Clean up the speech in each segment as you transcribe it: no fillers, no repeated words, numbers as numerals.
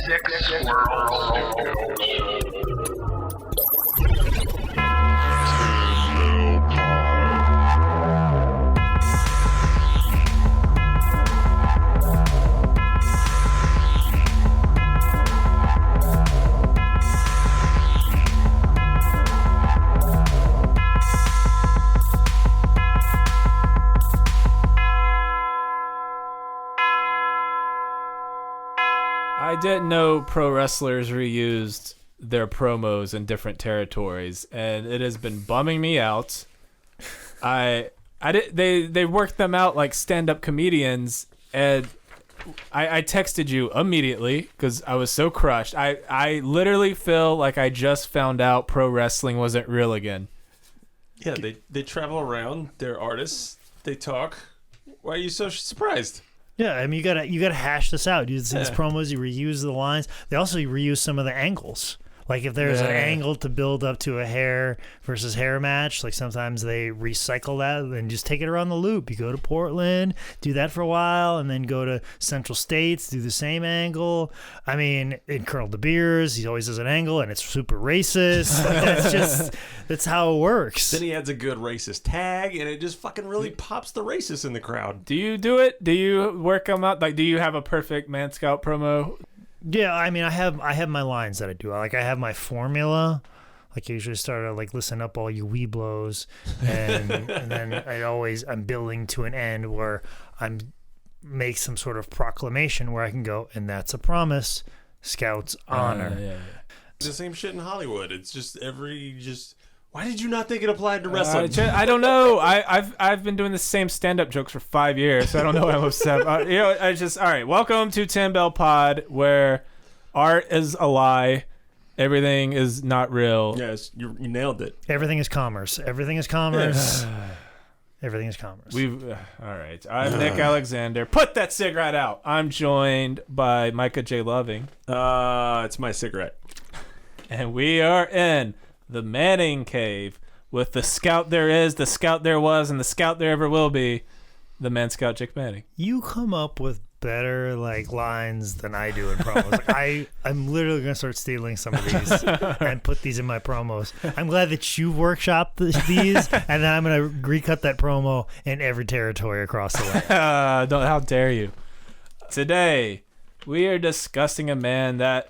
Sick Squirrel. I didn't know pro wrestlers reused their promos in different territories, and it has been bumming me out. They worked them out like stand-up comedians, and I texted you immediately because I was so crushed. I literally feel like I just found out pro wrestling wasn't real again. Yeah, they travel around. They're artists. They talk. Why are you so surprised? Yeah, I mean, you gotta hash this out. You use these promos, you reuse the lines. They also reuse some of the angles. Like if there's an angle to build up to a hair versus hair match, like sometimes they recycle that and just take it around the loop. You go to Portland, do that for a while, and then go to Central States, do the same angle. I mean, in Colonel De Beers, he always does an angle, and it's super racist. Like, that's how it works. Then he adds a good racist tag, and it just fucking really pops the racist in the crowd. Do you do it? Do you work them out? Like, do you have a perfect Man Scout promo? Yeah, I mean, I have my lines that I do. I have my formula. Like, I usually start to like listen up all you weeblos, and then I'm building to an end where I'm make some sort of proclamation where I can go, and that's a promise, Scouts honor. Yeah. It's the same shit in Hollywood. It's just why did you not think it applied to wrestling? I don't know. I've been doing the same stand-up jokes for 5 years, so I don't know why I'm upset. All right. Welcome to 10 Bell Pod, where art is a lie, everything is not real. Yes, you nailed it. Everything is commerce. Everything is commerce. Everything is commerce. All right. I'm Nick Alexander. Put that cigarette out. I'm joined by Micah J. Loving. It's my cigarette. And we are in the Manning Cave with the scout there is, the scout there was, and the scout there ever will be, the Man Scout Jake Manning. You come up with better like lines than I do in promos. Like, I'm literally gonna start stealing some of these and put these in my promos. I'm glad that you workshopped these, and then I'm gonna recut that promo in every territory across the way. How dare you? Today we are discussing a man that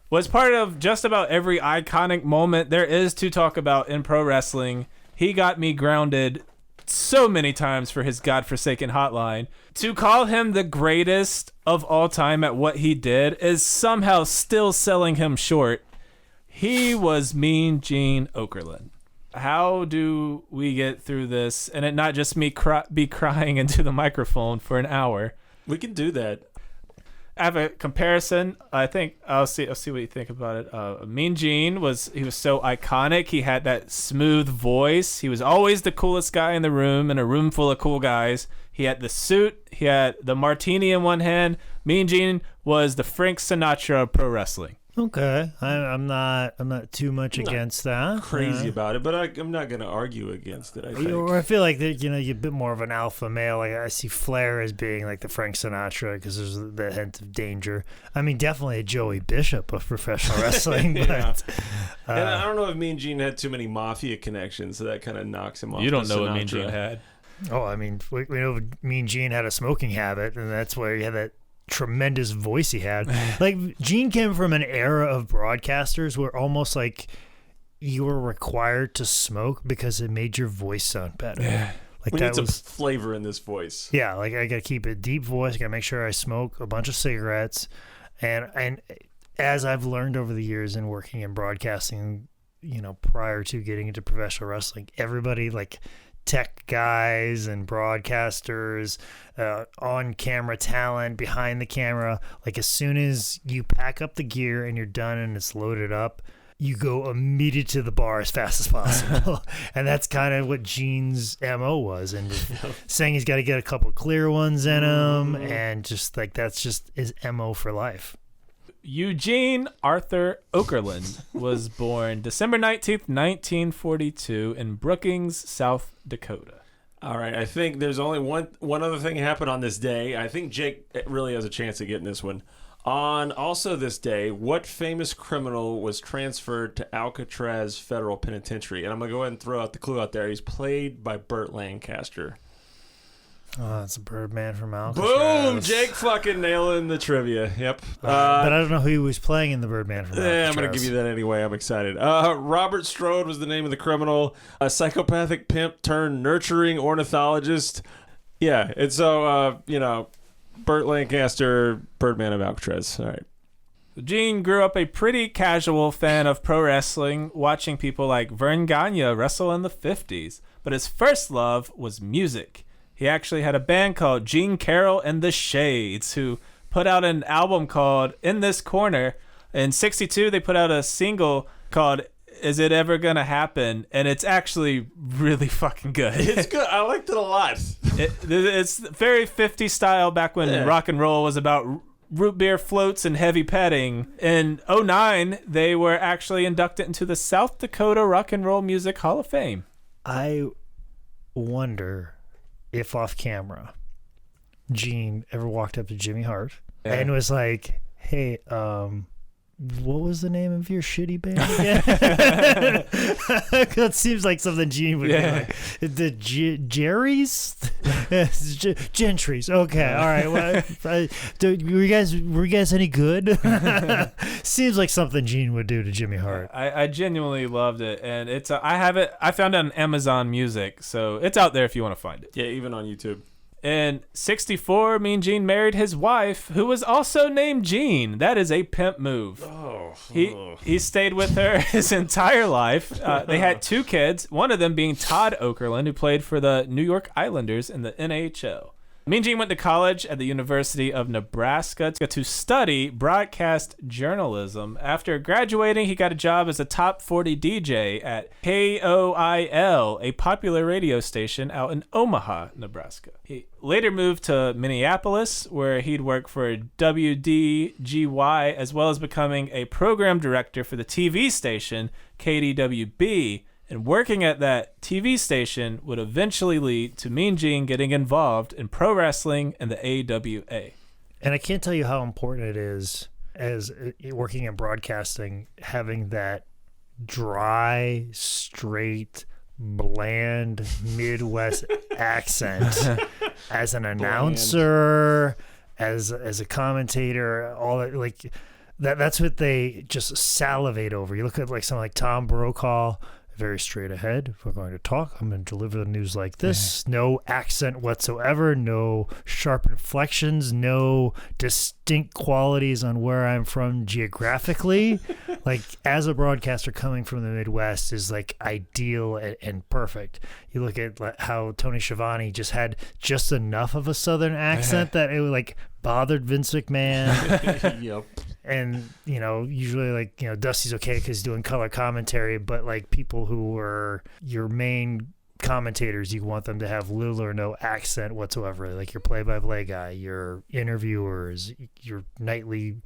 was part of just about every iconic moment there is to talk about in pro wrestling. He got me grounded so many times for his godforsaken hotline. To call him the greatest of all time at what he did is somehow still selling him short. He was Mean Gene Okerlund. How do we get through this and it not just me be crying into the microphone for an hour? We can do that. I have a comparison. I think I'll see what you think about it. Mean Gene was so iconic. He had that smooth voice. He was always the coolest guy in the room, in a room full of cool guys. He had the suit. He had the martini in one hand. Mean Gene was the Frank Sinatra of pro wrestling. Okay, I'm not too much against that. Crazy about it, but I'm not going to argue against it. I feel like that, you're a bit more of an alpha male. Like I see Flair as being like the Frank Sinatra because there's the hint of danger. I mean, definitely a Joey Bishop of professional wrestling. But, and I don't know if Mean Gene had too many mafia connections, so that kind of knocks him off. You don't know Sinatra. what Mean Gene had. Oh, I mean, we know Mean Gene had a smoking habit, and that's where he had that tremendous voice he had. Like, Gene came from an era of broadcasters where almost like you were required to smoke because it made your voice sound better. Yeah. Like we that need some was flavor in this voice. Yeah, like I gotta keep a deep voice. I gotta make sure I smoke a bunch of cigarettes, and as I've learned over the years in working in broadcasting, prior to getting into professional wrestling, everybody like tech guys and broadcasters, on camera talent, behind the camera, like as soon as you pack up the gear and you're done and it's loaded up, you go immediately to the bar as fast as possible. And that's kind of what Gene's MO was, and saying he's got to get a couple clear ones in him, and just like that's just his MO for life. Eugene Arthur Okerlund was born December 19th, 1942 in Brookings, South Dakota. All right, I think there's only one other thing happened on this day. I think Jake really has a chance of getting this one. On also this day, what famous criminal was transferred to Alcatraz Federal Penitentiary? And I'm going to go ahead and throw out the clue out there. He's played by Burt Lancaster. Oh, it's a Birdman from Alcatraz. Boom! Jake fucking nailing the trivia. Yep. But I don't know who he was playing in the Birdman from Alcatraz. Yeah, I'm going to give you that anyway. I'm excited. Robert Strode was the name of the criminal. A psychopathic pimp turned nurturing ornithologist. Yeah, and so, Burt Lancaster, Birdman of Alcatraz. All right. Gene grew up a pretty casual fan of pro wrestling, watching people like Vern Gagne wrestle in the 50s. But his first love was music. He actually had a band called Gene Carroll and the Shades, who put out an album called In This Corner. In 62, they put out a single called Is It Ever Gonna Happen? And it's actually really fucking good. It's good. I liked it a lot. It's very 50s style back when rock and roll was about root beer floats and heavy petting. In 2009, they were actually inducted into the South Dakota Rock and Roll Music Hall of Fame. I wonder if off camera, Gene ever walked up to Jimmy Hart and was like, "Hey, what was the name of your shitty band again?" That seems like something Gene would be like. The Jerry's? Gentry's. Okay, all right. Well, were you guys any good? Seems like something Gene would do to Jimmy Hart. I genuinely loved it, and it's I found it on Amazon Music, so it's out there if you want to find it. Yeah, even on YouTube. In 64, Mean Gene married his wife, who was also named Jean. That is a pimp move. He stayed with her his entire life. They had 2 kids, one of them being Todd Okerlund, who played for the New York Islanders in the NHL. Mean Gene went to college at the University of Nebraska to study broadcast journalism. After graduating, he got a job as a top 40 DJ at KOIL, a popular radio station out in Omaha, Nebraska. He later moved to Minneapolis, where he'd work for WDGY, as well as becoming a program director for the TV station KDWB. And working at that TV station would eventually lead to Mean Gene getting involved in pro wrestling and the AWA. And I can't tell you how important it is, as working in broadcasting, having that dry, straight, bland Midwest accent as an announcer, as a commentator, all that, like that's what they just salivate over. You look at like someone like Tom Brokaw. Very straight ahead. If we're going to talk, I'm going to deliver the news like this. No accent whatsoever. No sharp inflections. No distinct qualities on where I'm from geographically. Like, as a broadcaster coming from the Midwest is like ideal and perfect. You look at how Tony Schiavone just had just enough of a Southern accent that it like bothered Vince McMahon. Yep. And, usually, Dusty's okay because he's doing color commentary, but, people who were your main commentators, you want them to have little or no accent whatsoever, like your play-by-play guy, your interviewers, your nightly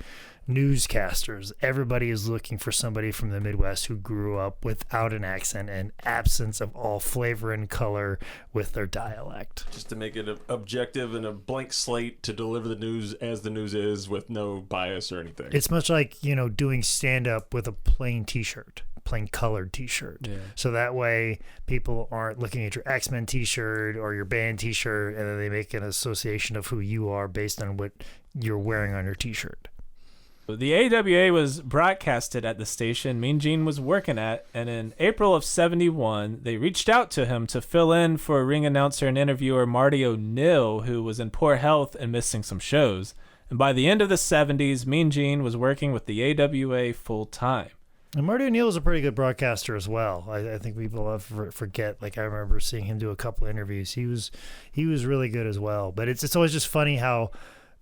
newscasters. Everybody is looking for somebody from the Midwest who grew up without an accent and absence of all flavor and color with their dialect. Just to make it objective and a blank slate to deliver the news as the news is with no bias or anything. It's much like, doing stand-up with a plain t-shirt. Plain colored t-shirt. Yeah. So that way people aren't looking at your X-Men t-shirt or your band t-shirt and then they make an association of who you are based on what you're wearing on your t-shirt. The AWA was broadcasted at the station Mean Gene was working at, and in April of 71, they reached out to him to fill in for ring announcer and interviewer Marty O'Neill, who was in poor health and missing some shows. And by the end of the 70s, Mean Gene was working with the AWA full-time. And Marty O'Neill was a pretty good broadcaster as well. I think people forget. Like, I remember seeing him do a couple of interviews. He was really good as well. But it's always just funny how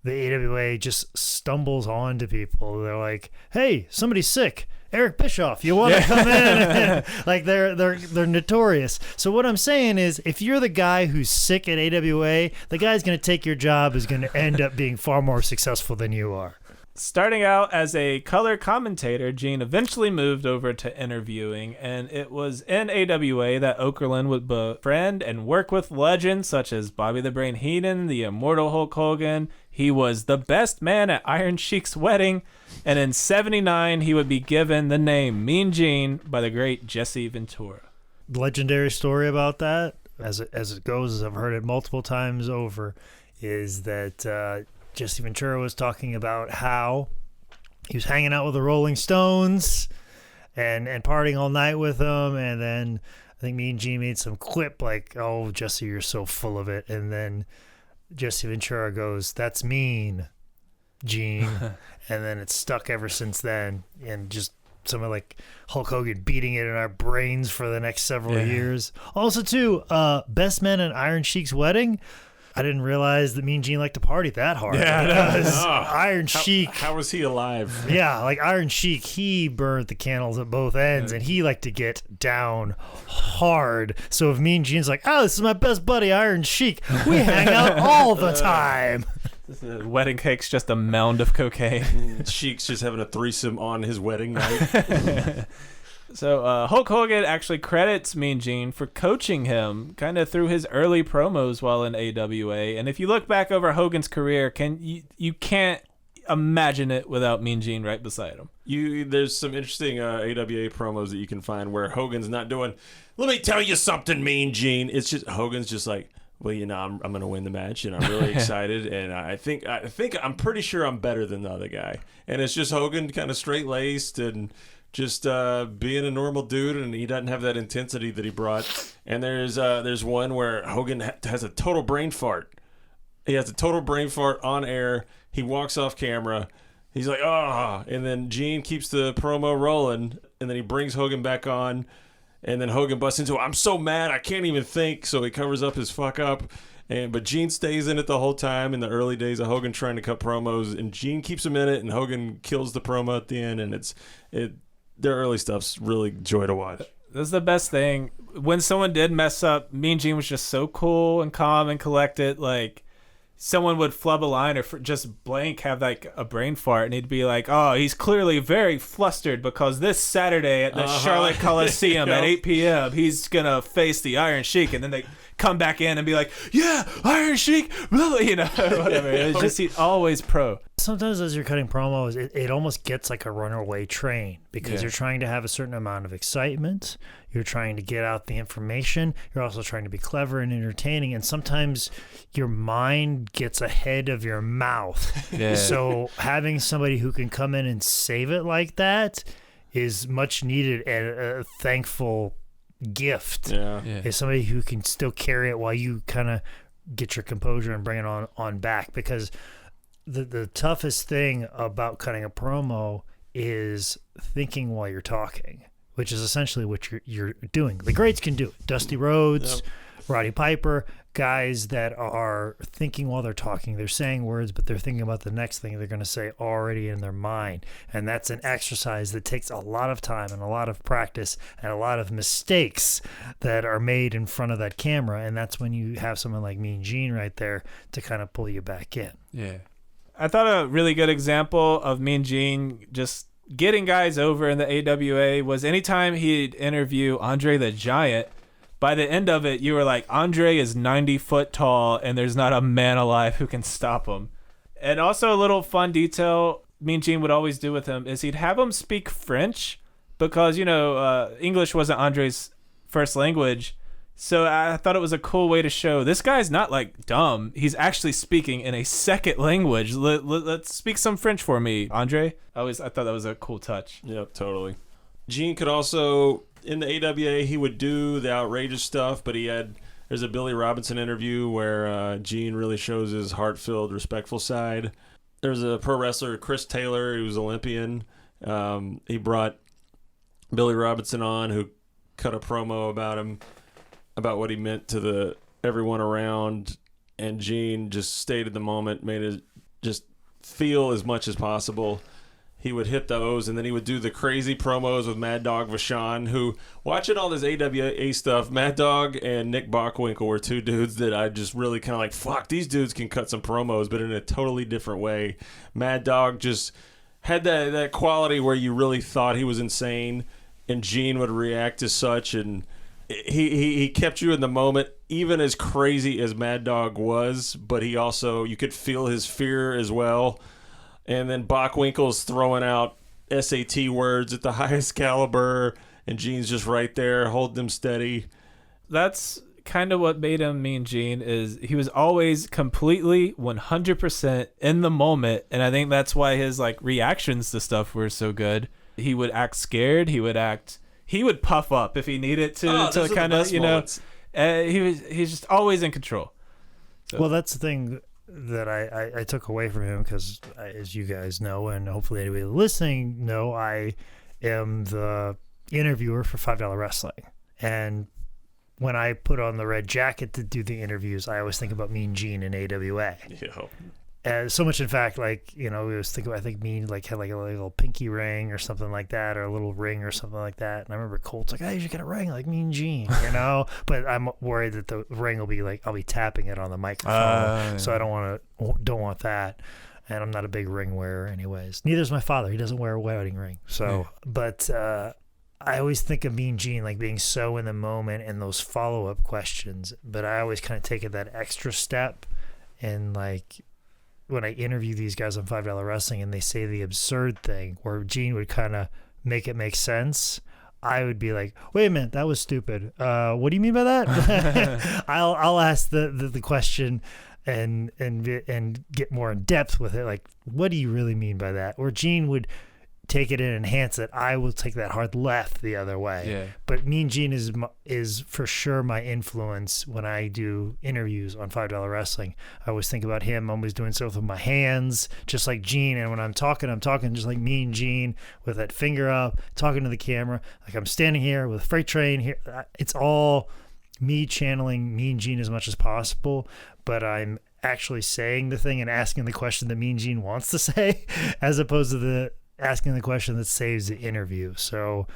the AWA just stumbles on to people. They're like, "Hey, somebody's sick. Eric Bischoff, you want to come in?" Like they're notorious. So what I'm saying is, if you're the guy who's sick at AWA, the guy's going to take your job is going to end up being far more successful than you are. Starting out as a color commentator, Gene eventually moved over to interviewing, and it was in AWA that Okerlund would befriend and work with legends such as Bobby the Brain Heenan, the immortal Hulk Hogan. He was the best man at Iron Sheik's wedding, and in '79 he would be given the name Mean Gene by the great Jesse Ventura. Legendary story about that, as it goes, as I've heard it multiple times over, is that Jesse Ventura was talking about how he was hanging out with the Rolling Stones and partying all night with them, and then I think Mean Gene made some quip like, "Oh, Jesse, you're so full of it," and then Jesse Ventura goes, "That's mean, Gene," and then it's stuck ever since then, and just some of like Hulk Hogan beating it in our brains for the next several years. Also, too, best man at Iron Sheik's wedding. I didn't realize that Mean Gene liked to party that hard. Yeah, because Iron Sheik. How was he alive? Yeah, like Iron Sheik, he burned the candles at both ends, and he liked to get down hard. So if Mean Gene's like, "Oh, this is my best buddy, Iron Sheik. We hang out all the time." The wedding cake's just a mound of cocaine. Sheik's just having a threesome on his wedding night. So Hulk Hogan actually credits Mean Gene for coaching him kind of through his early promos while in AWA. And if you look back over Hogan's career, you can't imagine it without Mean Gene right beside him. There's some interesting AWA promos that you can find where Hogan's not doing, "Let me tell you something, Mean Gene." It's just Hogan's just like, "Well, I'm going to win the match, and I'm really excited, and I think I'm pretty sure I'm better than the other guy." And it's just Hogan kind of straight-laced and just being a normal dude, and he doesn't have that intensity that he brought. And there's one where Hogan has a total brain fart. He has a total brain fart on air. He walks off camera. He's like, "Ah," and then Gene keeps the promo rolling, and then he brings Hogan back on, and then Hogan busts into, "I'm so mad I can't even think," so he covers up his fuck up. But Gene stays in it the whole time in the early days of Hogan trying to cut promos, and Gene keeps him in it, and Hogan kills the promo at the end, and their early stuff's really joy to watch. That's the best thing. When someone did mess up, Mean Gene was just so cool and calm and collected. Like, someone would flub a line or just blank have like a brain fart, and he'd be like, "Oh, he's clearly very flustered because this Saturday at the Charlotte Coliseum at 8 p.m. he's gonna face the Iron Sheik," and then they come back in and be like, "Yeah, Iron Sheik," blah, blah, whatever. It's just he's always pro. Sometimes as you're cutting promos, it almost gets like a runaway train because you're trying to have a certain amount of excitement. You're trying to get out the information. You're also trying to be clever and entertaining. And sometimes your mind gets ahead of your mouth. Yeah. So having somebody who can come in and save it like that is much needed and a thankful gift. Yeah. Is somebody who can still carry it while you kind of get your composure and bring it on back, because the toughest thing about cutting a promo is thinking while you're talking, which is essentially what you're doing. The greats can do it. Dusty Rhodes, Roddy Piper, guys that are thinking while they're talking. They're saying words, but they're thinking about the next thing they're going to say already in their mind. And that's an exercise that takes a lot of time and a lot of practice and a lot of mistakes that are made in front of that camera. And that's when you have someone like Mean Gene right there to kind of pull you back in. Yeah. I thought a really good example of Mean Gene just getting guys over in the AWA was anytime he'd interview Andre the Giant. By the end of it, you were like, Andre is 90 foot tall, and there's not a man alive who can stop him. And also a little fun detail Mean Gene would always do with him is he'd have him speak French because, English wasn't Andre's first language. So I thought it was a cool way to show this guy's not like dumb. He's actually speaking in a second language. Let's speak some French for me, Andre. I thought that was a cool touch. Yep, totally. Gene could also, in the AWA, he would do the outrageous stuff, but there's a Billy Robinson interview where Gene really shows his heart-filled, respectful side. There's a pro wrestler, Chris Taylor, who was Olympian. He brought Billy Robinson on, who cut a promo about him, about what he meant to everyone around, and Gene just stayed in the moment, made it just feel as much as possible. he would hit those, and then he would do the crazy promos with Mad Dog Vachon, who, watching all this AWA stuff, Mad Dog and Nick Bockwinkel were two dudes that I just really kind of like, fuck, these dudes can cut some promos, but in a totally different way. Mad Dog just had that quality where you really thought he was insane, and Gene would react as such, and he kept you in the moment, even as crazy as Mad Dog was, but he also, you could feel his fear as well. And then Bockwinkel's throwing out SAT words at the highest caliber, and Gene's just right there holding them steady. That's kind of what made him Mean Gene, is he was always completely 100% in the moment, and I think that's why his like reactions to stuff were so good. He would act scared. He would puff up if he needed to kind of, he's just always in control. So. Well, that's the thing that I took away from him, because as you guys know, and hopefully anybody listening know, I am the interviewer for $5 Wrestling. And when I put on the red jacket to do the interviews, I always think about Mean Gene and AWA. Yeah. So much, in fact, like, we was thinking, I think Mean like had like a little pinky ring or something like that, or a little ring or something like that. And I remember Colt's like, "Hey, you should get a ring like Mean Gene," But I'm worried that the ring will be like, I'll be tapping it on the microphone, so I don't want that. And I'm not a big ring wearer, anyways. Neither is my father; he doesn't wear a wedding ring. So, but I always think of Mean Gene like being so in the moment and those follow-up questions. But I always kind of take it that extra step, and like, when I interview these guys on $5 Wrestling and they say the absurd thing where Gene would kind of make it make sense, I would be like, wait a minute, that was stupid. What do you mean by that? I'll ask the question and get more in depth with it. Like, what do you really mean by that? Or Gene would take it and enhance it. I will take that hard left the other way. Yeah. But Mean Gene is for sure my influence when I do interviews on $5 Wrestling. I always think about him. I'm always doing stuff with my hands, just like Gene. And when I'm talking just like Mean Gene, with that finger up, talking to the camera. Like I'm standing here with a freight train here. It's all me channeling Mean Gene as much as possible, but I'm actually saying the thing and asking the question that Mean Gene wants to say, as opposed to asking the question that saves the interview. So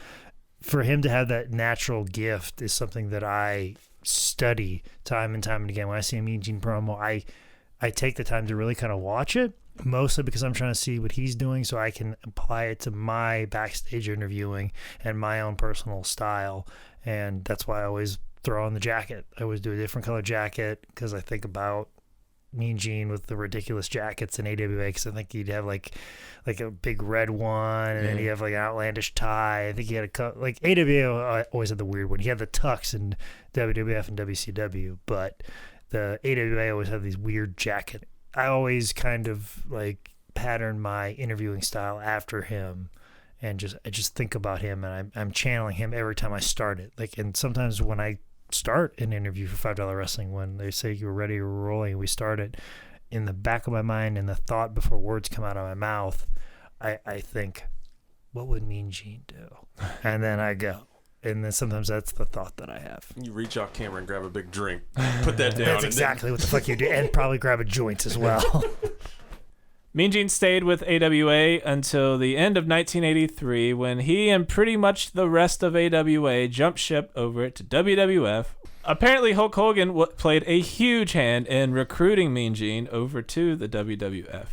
for him to have that natural gift is something that I study time and time and again. When I see a Mean Gene promo, I take the time to really kind of watch it, mostly because I'm trying to see what he's doing so I can apply it to my backstage interviewing and my own personal style. And that's why I always throw on the jacket. I always do a different color jacket, because I think about Mean Gene with the ridiculous jackets in AWA, because I think he'd have like a big red one, and then he'd have like an outlandish tie. I think he had like AWA always had the weird one. He had the tux in WWF and WCW, but the AWA always had these weird jackets. I always kind of like pattern my interviewing style after him, and I just think about him, and I'm channeling him every time I start it. Like, and sometimes when I start an interview for $5 Wrestling, when they say you're ready, we're rolling, we start it, in the back of my mind and the thought before words come out of my mouth, I think, what would Mean Gene do? And then I go. And then sometimes that's the thought that I have. You reach off camera and grab a big drink, put that down. That's exactly what the fuck you do. And probably grab a joint as well. Mean Gene stayed with AWA until the end of 1983, when he and pretty much the rest of AWA jumped ship over to WWF. Apparently, Hulk Hogan played a huge hand in recruiting Mean Gene over to the WWF.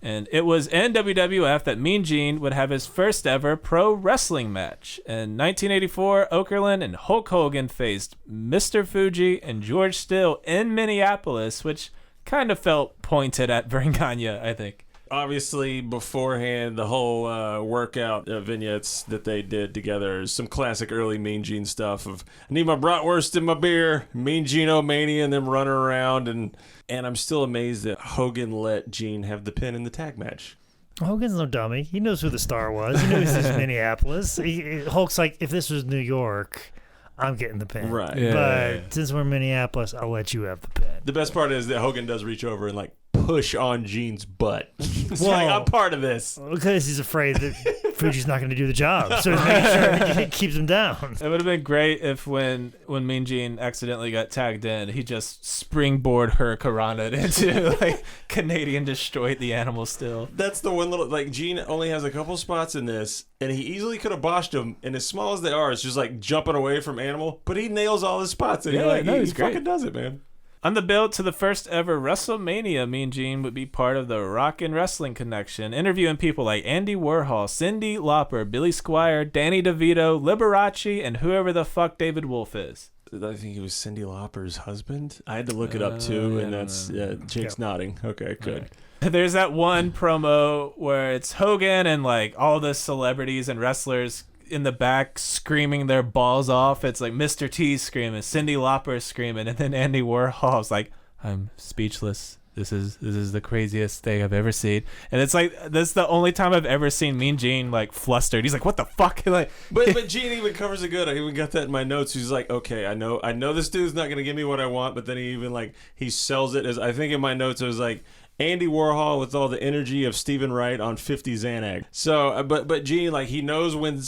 And it was in WWF that Mean Gene would have his first ever pro wrestling match. In 1984, Okerlund and Hulk Hogan faced Mr. Fuji and George Still in Minneapolis, which kind of felt pointed at Vern Gagne, I think. Obviously, beforehand, the whole workout vignettes that they did together is some classic early Mean Gene stuff of, I need my bratwurst and my beer, Mean Gene-O-Mania, and them running around. And I'm still amazed that Hogan let Gene have the pin in the tag match. Hogan's no dummy. He knows who the star was. He knew this was Minneapolis. Hulk's like, if this was New York, I'm getting the pin. Right. Yeah, but since we're in Minneapolis, I'll let you have the pin. The best part is that Hogan does reach over and like push on Gene's butt. It's Whoa. like, I'm part of this. Because he's afraid that Fuji's not going to do the job. So he's making sure he keeps him down. It would have been great if when Mean Gene accidentally got tagged in, he just springboard hurricanrana into like Canadian destroyed the animal still. That's the one little, like, Gene only has a couple spots in this, and he easily could have botched them, and as small as they are, it's just like jumping away from animal, but he nails all his spots, and he fucking does it, man. On the build to the first ever WrestleMania, Mean Gene would be part of the Rockin' Wrestling Connection, interviewing people like Andy Warhol, Cyndi Lauper, Billy Squier, Danny DeVito, Liberace, and whoever the fuck David Wolf is. I think he was Cyndi Lauper's husband. I had to look it up too, and that's Jake's nodding. Okay, good. Right. There's that one promo where it's Hogan and like all the celebrities and wrestlers in the back screaming their balls off. It's like Mr. T screaming, Cyndi Lauper screaming, and then Andy Warhol's like, "I'm speechless. This is the craziest thing I've ever seen." And it's like, that's the only time I've ever seen Mean Gene like flustered. He's like, "What the fuck?" Like, but Gene even covers it good. I even got that in my notes. He's like, "Okay, I know this dude's not gonna give me what I want," but then he even like he sells it as, I think in my notes it was like, Andy Warhol with all the energy of Stephen Wright on 50 Xanax. So, but Gene, like, he knows when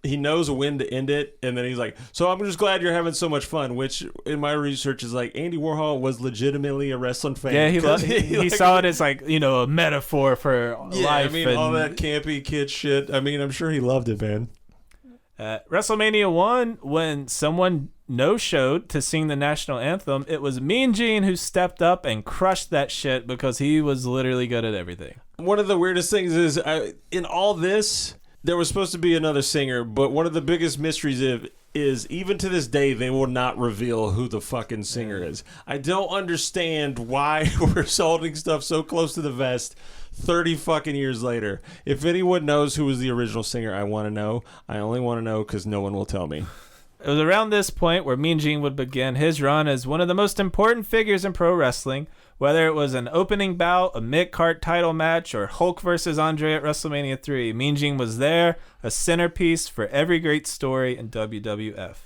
to end it, and then he's like, "So I'm just glad you're having so much fun," which in my research is like, Andy Warhol was legitimately a wrestling fan. Yeah, he saw it as like, a metaphor for life. I mean, all that campy kid shit. I mean, I'm sure he loved it, man. WrestleMania 1, when someone no-showed to sing the national anthem, it was Mean Gene who stepped up and crushed that shit because he was literally good at everything. One of the weirdest things is, in all this, there was supposed to be another singer, but one of the biggest mysteries is even to this day, they will not reveal who the fucking singer is. I don't understand why we're holding stuff so close to the vest 30 fucking years later. If anyone knows who was the original singer, I want to know. I only want to know because no one will tell me. It was around this point where Mean Gene would begin his run as one of the most important figures in pro wrestling, whether it was an opening bout, a mid-card title match, or Hulk versus Andre at WrestleMania 3. Mean Gene was there, a centerpiece for every great story in WWF.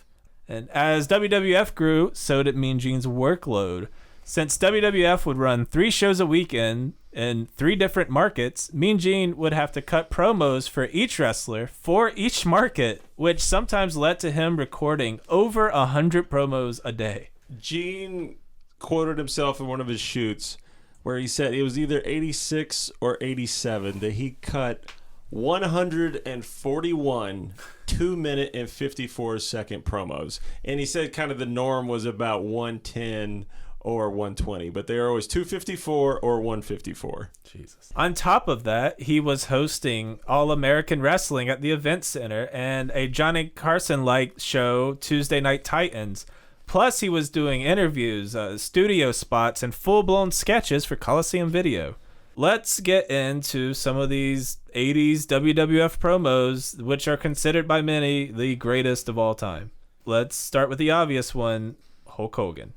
And as WWF grew, so did Mean Gene's workload. Since WWF would run 3 shows a weekend in 3 different markets, Mean Gene would have to cut promos for each wrestler for each market, which sometimes led to him recording over 100 promos a day. Gene quoted himself in one of his shoots where he said it was either 86 or 87 that he cut 141 2-minute and 54-second promos. And he said kind of the norm was about 110 or 120, but they are always 254 or 154. Jesus. On top of that, he was hosting All American Wrestling at the Event Center and a Johnny Carson-like show, Tuesday Night Titans. Plus, he was doing interviews, studio spots, and full-blown sketches for Coliseum Video. Let's get into some of these 80s WWF promos, which are considered by many the greatest of all time. Let's start with the obvious one, Hulk Hogan.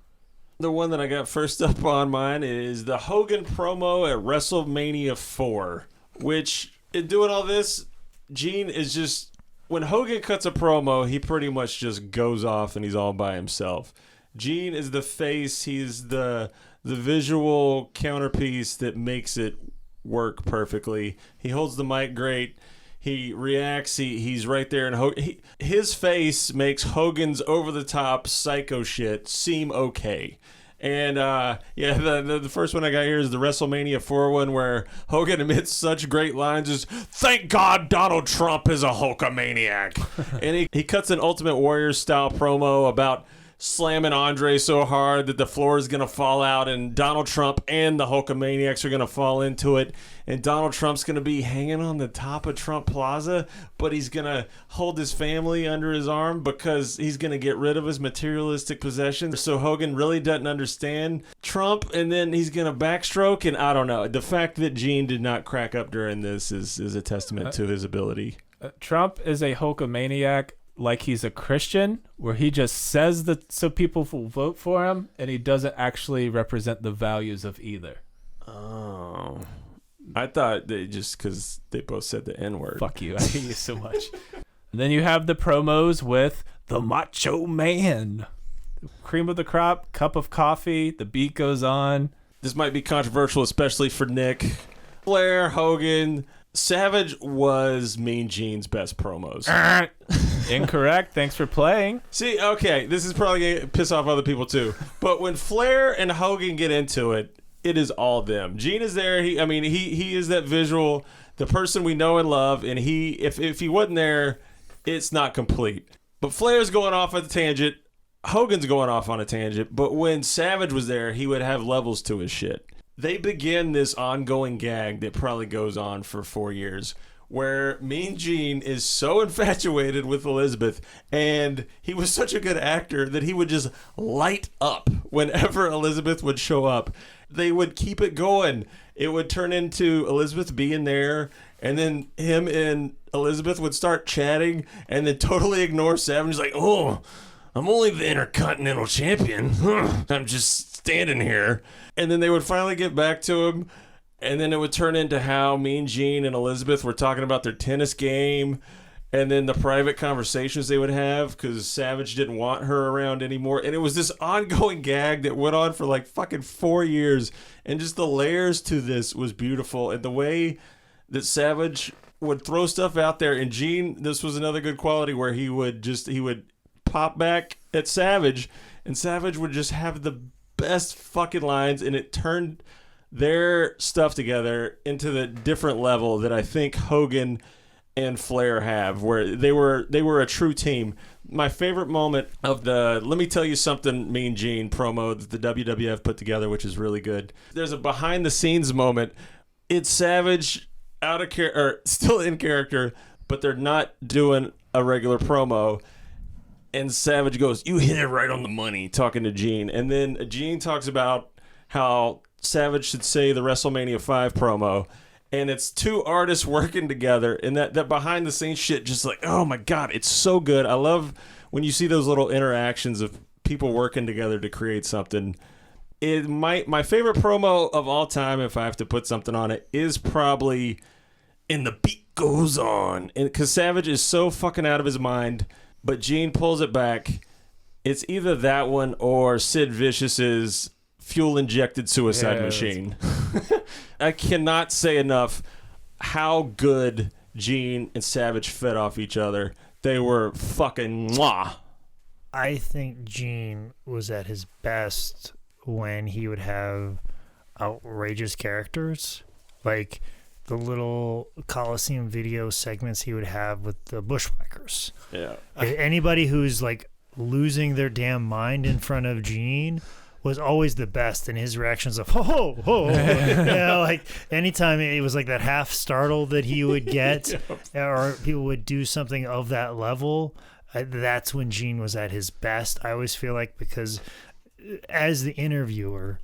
The one that I got first up on mine is the Hogan promo at WrestleMania 4, which, in doing all this, Gene is just, when Hogan cuts a promo, he pretty much just goes off and he's all by himself. Gene is the face, he's the visual counterpiece that makes it work perfectly. He holds the mic great. He reacts. He's right there, and his face makes Hogan's over-the-top psycho shit seem okay. And the first one I got here is the WrestleMania 4 one, where Hogan emits such great lines as, "Thank God Donald Trump is a Hulkamaniac." And he cuts an Ultimate Warrior style promo about slamming Andre so hard that the floor is going to fall out, and Donald Trump and the Hulkamaniacs are going to fall into it, and Donald Trump's going to be hanging on the top of Trump Plaza, but he's going to hold his family under his arm because he's going to get rid of his materialistic possessions. So Hogan really doesn't understand Trump, and then he's going to backstroke, and I don't know. The fact that Gene did not crack up during this is a testament to his ability. Trump is a Hulkamaniac like he's a Christian, where he just says that so people will vote for him, and he doesn't actually represent the values of either. Oh. I thought they just, because they both said the N-word. Fuck you. I hate you so much. And then you have the promos with the Macho Man. Cream of the crop, cup of coffee, the beat goes on. This might be controversial, especially for Nick. Flair, Hogan, Savage was Mean Gene's best promos. Incorrect. Thanks for playing. See, okay, this is probably going to piss off other people too. But when Flair and Hogan get into it, it is all them. Gene is there. He is that visual, the person we know and love. And if he wasn't there, it's not complete. But Flair's going off on a tangent. Hogan's going off on a tangent. But when Savage was there, he would have levels to his shit. They begin this ongoing gag that probably goes on for 4 years, where Mean Gene is so infatuated with Elizabeth, and he was such a good actor that he would just light up whenever Elizabeth would show up. They would keep it going. It would turn into Elizabeth being there, and then him and Elizabeth would start chatting, and then totally ignore Savage. He's like, oh, I'm only the Intercontinental Champion. I'm just standing here. And then they would finally get back to him, and then it would turn into how Mean Gene and Elizabeth were talking about their tennis game, and then the private conversations they would have because Savage didn't want her around anymore. And it was this ongoing gag that went on for like fucking 4 years, and just the layers to this was beautiful. And the way that Savage would throw stuff out there, and Gene, this was another good quality where he would pop back at Savage, and Savage would just have the best fucking lines, and it turned their stuff together into the different level that I think Hogan and Flair have, where they were a true team. My favorite moment of the Let Me Tell You Something Mean Gene promo that the WWF put together, which is really good. There's a behind the scenes moment. It's Savage out of character, still in character, but they're not doing a regular promo. And Savage goes, "You hit it right on the money," talking to Gene. And then Gene talks about how Savage should say the WrestleMania 5 promo. And it's two artists working together. And that behind the scenes shit, just like, oh my God, it's so good. I love when you see those little interactions of people working together to create something. My favorite promo of all time, if I have to put something on it, is probably "And the Beat Goes On." Because Savage is so fucking out of his mind. But Gene pulls it back. It's either that one or Sid Vicious's fuel-injected suicide machine. I cannot say enough how good Gene and Savage fed off each other. They were fucking mwah. I think Gene was at his best when he would have outrageous characters. Like the little Coliseum video segments he would have with the Bushwhackers. Yeah. Anybody who's like losing their damn mind in front of Gene was always the best, and his reactions of ho ho. Like anytime it was like that half startle that he would get, or people would do something of that level, that's when Gene was at his best. I always feel like, because as the interviewer,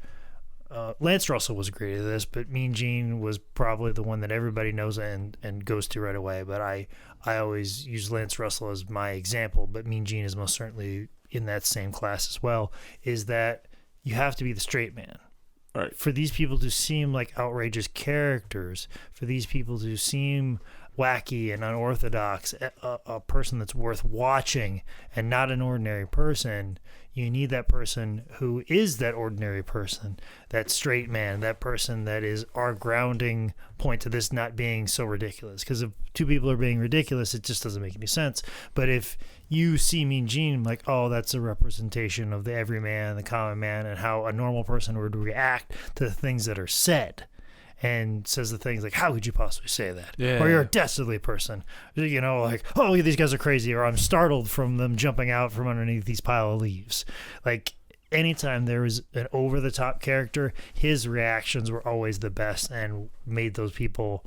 Lance Russell was great at this, but Mean Gene was probably the one that everybody knows and goes to right away. But I always use Lance Russell as my example, but Mean Gene is most certainly in that same class as well, is that you have to be the straight man. Right. For these people to seem like outrageous characters, for these people to seem wacky and unorthodox, a person that's worth watching and not an ordinary person, you need that person who is that ordinary person, that straight man, that person that is our grounding point to this not being so ridiculous. Because if two people are being ridiculous, it just doesn't make any sense. But if you see Mean Gene like, oh, that's a representation of the everyman, the common man, and how a normal person would react to the things that are said, and says the things like, how could you possibly say that? Yeah. Or you're a dastardly person. You know, like, oh, these guys are crazy, or I'm startled from them jumping out from underneath these pile of leaves. Like, anytime there was an over-the-top character, his reactions were always the best and made those people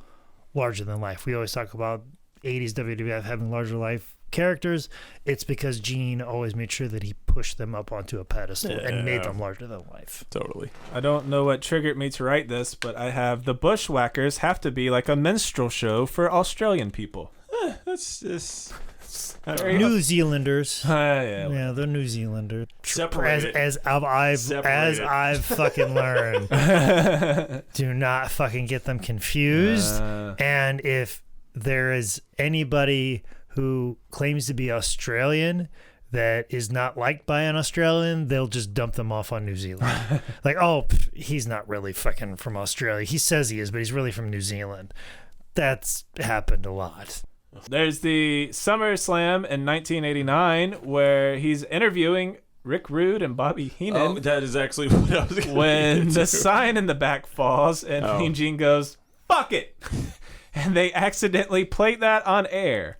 larger than life. We always talk about 80s WWF having larger life characters. It's because Gene always made sure that he pushed them up onto a pedestal and made them larger than life. Totally. I don't know what triggered me to write this, but I have the Bushwhackers have to be like a minstrel show for Australian people. That's just New Zealanders. Yeah. Yeah, they're New Zealanders. Separate As I've fucking learned. Do not fucking get them confused. And if there is anybody who claims to be Australian that is not liked by an Australian, they'll just dump them off on New Zealand. Like, oh, he's not really fucking from Australia. He says he is, but he's really from New Zealand. that's happened a lot. There's the SummerSlam in 1989 where he's interviewing Rick Rude and Bobby Heenan. Oh, that is actually what I was going to when the sign in the back falls and Mean Gene goes, "Fuck it," and they accidentally played that on air.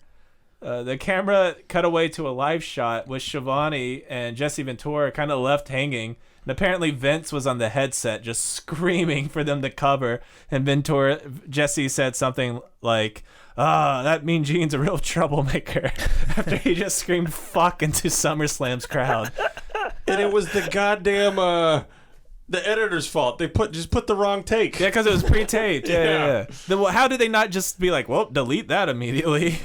The camera cut away to a live shot with Schiavone and Jesse Ventura kind of left hanging. And apparently Vince was on the headset just screaming for them to cover. And Jesse said something like, that Mean Gene's a real troublemaker after he just screamed fuck into SummerSlam's crowd. And it was the goddamn the editor's fault. They just put the wrong take. Yeah, because it was pre-taped. Yeah. How did they not just be like, well, delete that immediately?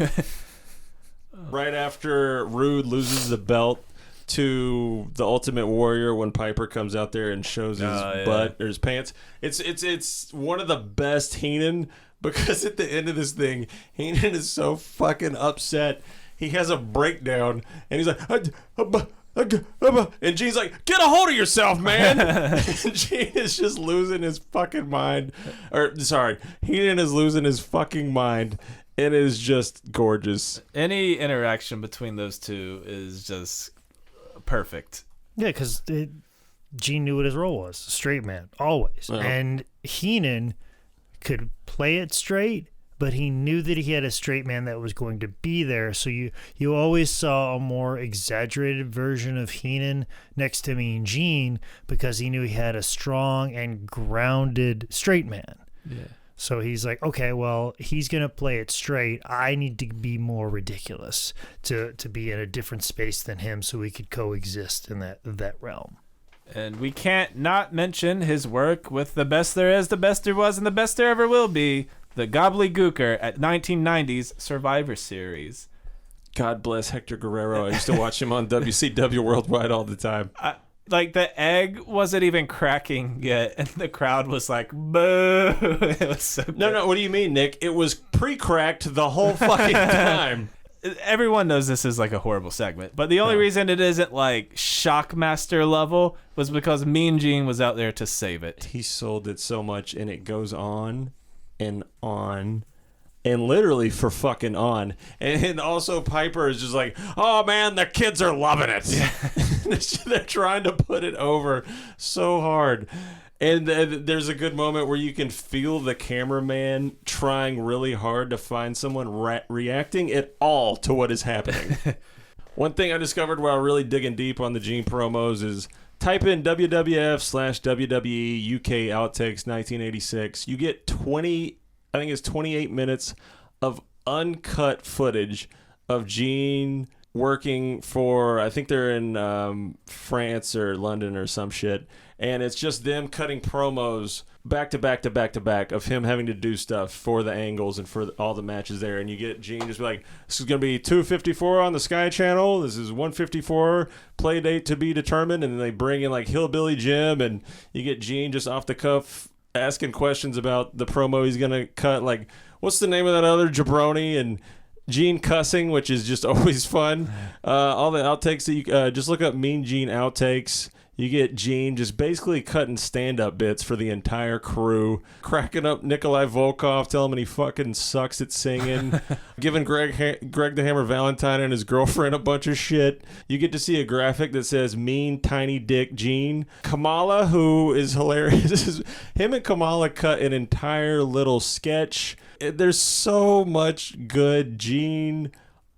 Right after Rude loses the belt to the Ultimate Warrior, when Piper comes out there and shows his butt or his pants, it's one of the best Heenan, because at the end of this thing, Heenan is so fucking upset. He has a breakdown and he's like, and Gene's like, get a hold of yourself, man. And Gene is just losing his fucking mind. Heenan is losing his fucking mind. It is just gorgeous. Any interaction between those two is just perfect. Yeah, because Gene knew what his role was. Straight man, always. Uh-huh. And Heenan could play it straight, but he knew that he had a straight man that was going to be there. So you always saw a more exaggerated version of Heenan next to Mean Gene, because he knew he had a strong and grounded straight man. Yeah. So he's like, okay, well, he's going to play it straight. I need to be more ridiculous to be in a different space than him, so we could coexist in that realm. And we can't not mention his work with the best there is, the best there was, and the best there ever will be, the Gobbledygooker at 1990's Survivor Series. God bless Hector Guerrero. I used to watch him on WCW Worldwide all the time. Like, the egg wasn't even cracking yet, and the crowd was like, boo. It was so good. No, what do you mean, Nick? It was pre-cracked the whole fucking time. Everyone knows this is like a horrible segment, but the only reason it isn't like Shockmaster level was because Mean Gene was out there to save it. He sold it so much, and it goes on and on. And literally for fucking on. And also Piper is just like, oh man, the kids are loving it. Yeah. They're trying to put it over so hard. And there's a good moment where you can feel the cameraman trying really hard to find someone reacting at all to what is happening. One thing I discovered while really digging deep on the Gene promos is type in WWF/WWE UK Outtakes 1986. You get 28 minutes of uncut footage of Gene working for, I think they're in France or London or some shit, and it's just them cutting promos back to back to back to back of him having to do stuff for the angles and for all the matches there. And you get Gene just be like, this is going to be 254 on the Sky Channel, this is 154, play date to be determined. And then they bring in like Hillbilly Jim, and you get Gene just off the cuff asking questions about the promo he's gonna cut, like what's the name of that other jabroni, and Gene cussing, which is just always fun. All the outtakes that you just look up Mean Gene outtakes. You get Gene just basically cutting stand-up bits for the entire crew, cracking up Nikolai Volkov, telling him he fucking sucks at singing, giving Greg the Hammer Valentine and his girlfriend a bunch of shit. You get to see a graphic that says Mean Tiny Dick Gene. Kamala, who is hilarious, him and Kamala cut an entire little sketch. There's so much good Gene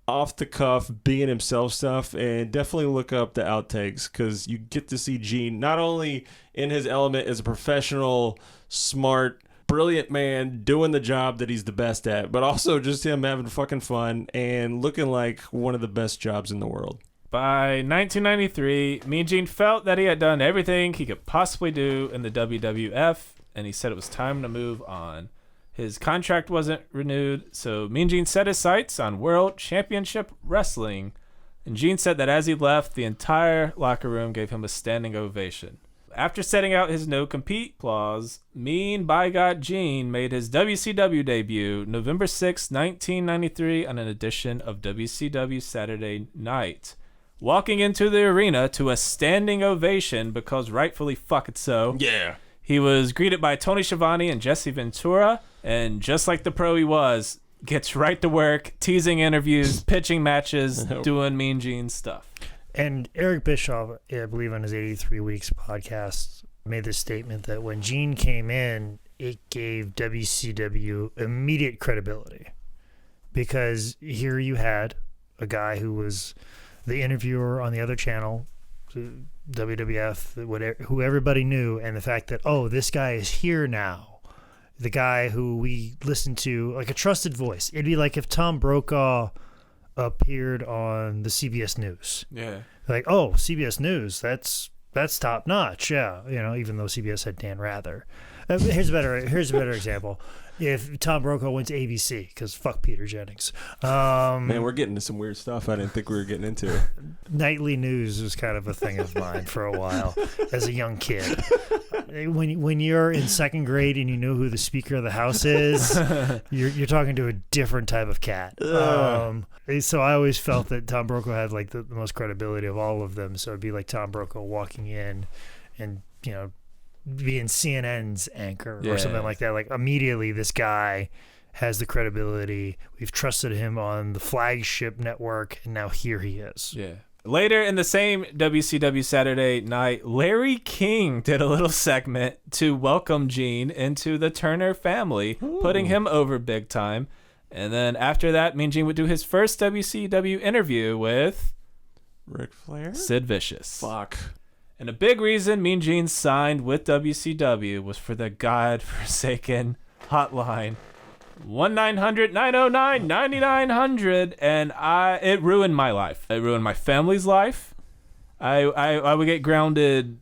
off the cuff being himself stuff, and definitely look up the outtakes, because you get to see Gene not only in his element as a professional, smart, brilliant man doing the job that he's the best at, but also just him having fucking fun and looking like one of the best jobs in the world. By 1993, Mean Gene felt that he had done everything he could possibly do in the WWF, and he said it was time to move on. His contract wasn't renewed, so Mean Gene set his sights on World Championship Wrestling. And Gene said that as he left, the entire locker room gave him a standing ovation. After setting out his no-compete clause, Mean by God Gene made his WCW debut November 6, 1993 on an edition of WCW Saturday Night, walking into the arena to a standing ovation because rightfully fucking so. Yeah. He was greeted by Tony Schiavone and Jesse Ventura, and just like the pro he was, gets right to work, teasing interviews, pitching matches, doing Mean Gene stuff. And Eric Bischoff, I believe on his 83 Weeks podcast, made this statement that when Gene came in, it gave WCW immediate credibility. Because here you had a guy who was the interviewer on the other channel, WWF, whatever, who everybody knew, and the fact that, oh, this guy is here now. The guy who we listened to, like a trusted voice. It'd be like if Tom Brokaw appeared on the CBS News. Yeah. Like, oh, CBS News, that's top notch. Yeah, even though CBS had Dan Rather. Here's a better example. If Tom Brokaw went to ABC, because fuck Peter Jennings. Man, we're getting into some weird stuff I didn't think we were getting into. Nightly news was kind of a thing of mine for a while as a young kid. When you're in second grade and you know who the Speaker of the House is, you're talking to a different type of cat. So I always felt that Tom Brokaw had like the most credibility of all of them. So it'd be like Tom Brokaw walking in and, being CNN's anchor or something like that. Like immediately this guy has the credibility. We've trusted him on the flagship network, and now here he is. Yeah. Later in the same WCW Saturday night, Larry King did a little segment to welcome Gene into the Turner family, putting him over big time. And then after that, Mean Gene would do his first WCW interview with Ric Flair? Sid Vicious. Fuck. And a big reason Mean Gene signed with WCW was for the godforsaken hotline 1-900-909-9900, and it ruined my life. It ruined my family's life. I would get grounded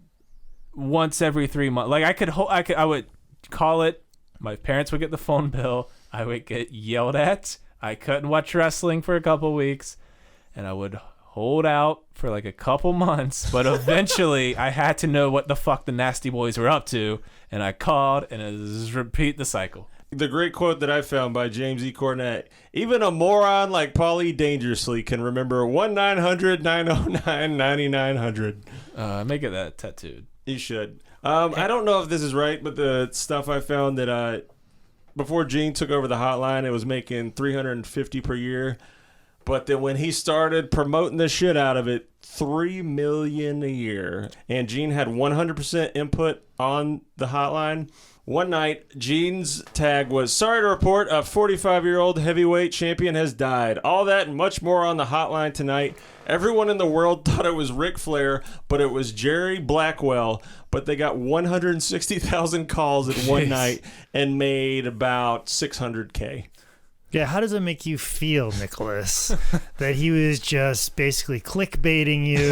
once every 3 months. Like I would call it. My parents would get the phone bill. I would get yelled at. I couldn't watch wrestling for a couple weeks, and I would hold out for like a couple months, but eventually I had to know what the fuck the Nasty Boys were up to, and I called, and it was repeat the cycle. The great quote that I found by James E. Cornette: even a moron like Paulie Dangerously can remember 1-900-909-9900. Make it that tattooed. You should. I don't know if this is right, but the stuff I found that before Gene took over the hotline, it was making $350 per year. But then when he started promoting the shit out of it, $3 million a year. And Gene had 100% input on the hotline. One night, Gene's tag was, "Sorry to report, a 45-year-old heavyweight champion has died. All that and much more on the hotline tonight. Everyone in the world thought it was Ric Flair, but it was Jerry Blackwell." But they got 160,000 calls in one night and made about $600K. Yeah, how does it make you feel, Nicholas, that he was just basically clickbaiting you?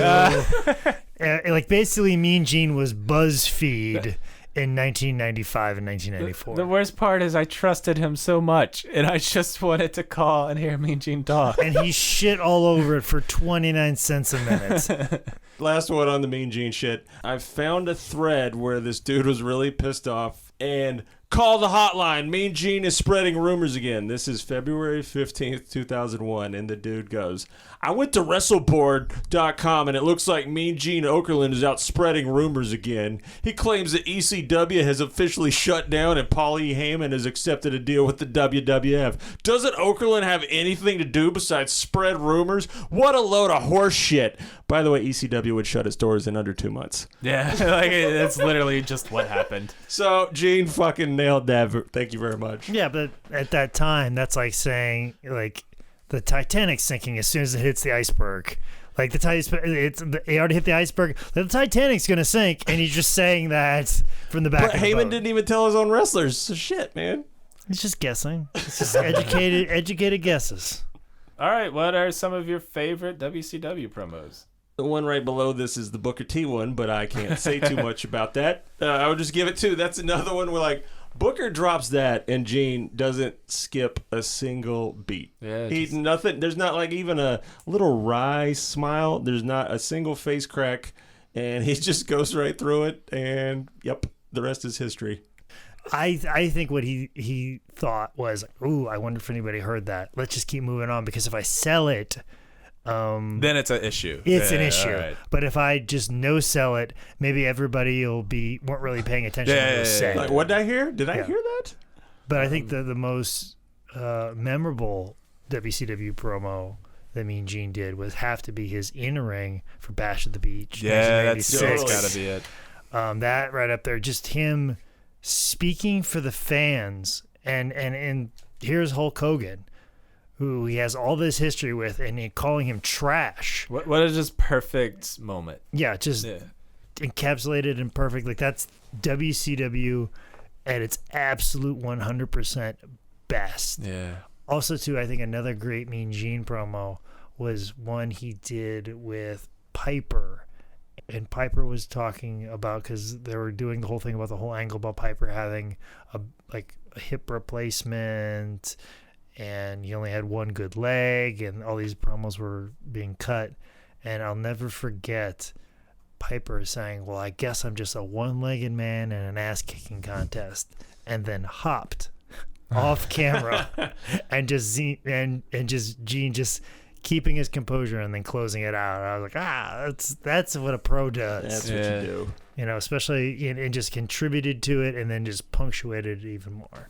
Like basically Mean Gene was BuzzFeed in 1995 and 1994. The worst part is I trusted him so much, and I just wanted to call and hear Mean Gene talk. And he shit all over it for 29 cents a minute. Last one on the Mean Gene shit. I found a thread where this dude was really pissed off and call the hotline. Mean Gene is spreading rumors again. This is February 15th, 2001. And the dude goes, "I went to WrestleBoard.com and it looks like Mean Gene Okerlund is out spreading rumors again. He claims that ECW has officially shut down and Paul E. Heyman has accepted a deal with the WWF. Doesn't Okerlund have anything to do besides spread rumors? What a load of horse shit." By the way, ECW would shut its doors in under 2 months. Yeah, like it's literally just what happened. So Gene fucking nailed that. Thank you very much. Yeah, but at that time, that's like saying like the Titanic's sinking as soon as it hits the iceberg. Like they already hit the iceberg. The Titanic's gonna sink, and he's just saying that from the back. But of the Heyman boat. didn't even tell his own wrestlers. So shit, man. He's just guessing. It's just educated guesses. All right, what are some of your favorite WCW promos? The one right below this is the Booker T one, but I can't say too much about that. I would just give it 2. That's another one where like Booker drops that and Gene doesn't skip a single beat. Yeah, nothing. There's not like even a little wry smile. There's not a single face crack, and he just goes right through it. And yep, the rest is history. I think what he thought was, ooh, I wonder if anybody heard that. Let's just keep moving on, because if I sell it, Then it's an issue. It's an issue. Right. But if I just no sell it, maybe everybody weren't really paying attention to what it was saying. Like, what did I hear? Did I hear that? But I think the most memorable WCW promo that Mean Gene did have to be his in-ring for Bash at the Beach. Yeah, that's 1986. gotta be it. That right up there, just him speaking for the fans, and here's Hulk Hogan, who he has all this history with, and calling him trash. What a just perfect moment. Yeah, just encapsulated and perfect. Like, that's WCW at its absolute 100% best. Yeah. Also, too, I think another great Mean Gene promo was one he did with Piper. And Piper was talking about, because they were doing the whole thing about the whole angle about Piper having a hip replacement, and he only had one good leg, and all these promos were being cut. And I'll never forget Piper saying, "Well, I guess I'm just a one-legged man in an ass-kicking contest," and then hopped off camera, and just Gene just keeping his composure and then closing it out. I was like, that's what a pro does. That's what you do. You know, especially and just contributed to it, and then just punctuated it even more.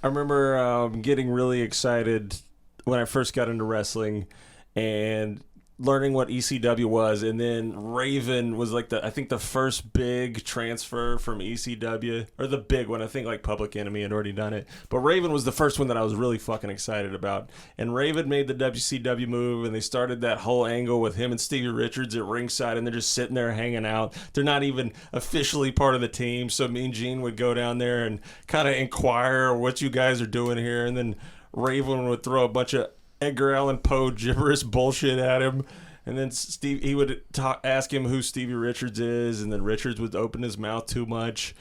I remember getting really excited when I first got into wrestling and learning what ECW was, and then Raven was like I think the first big transfer from ECW, or the big one. I think like Public Enemy had already done it, but Raven was the first one that I was really fucking excited about. And Raven made the WCW move, and they started that whole angle with him and Stevie Richards at ringside, and they're just sitting there hanging out. They're not even officially part of the team, so Mean Gene would go down there and kind of inquire what you guys are doing here, and then Raven would throw a bunch of Edgar Allan Poe gibberish bullshit at him, and then he would ask him who Stevie Richards is, and then Richards would open his mouth too much,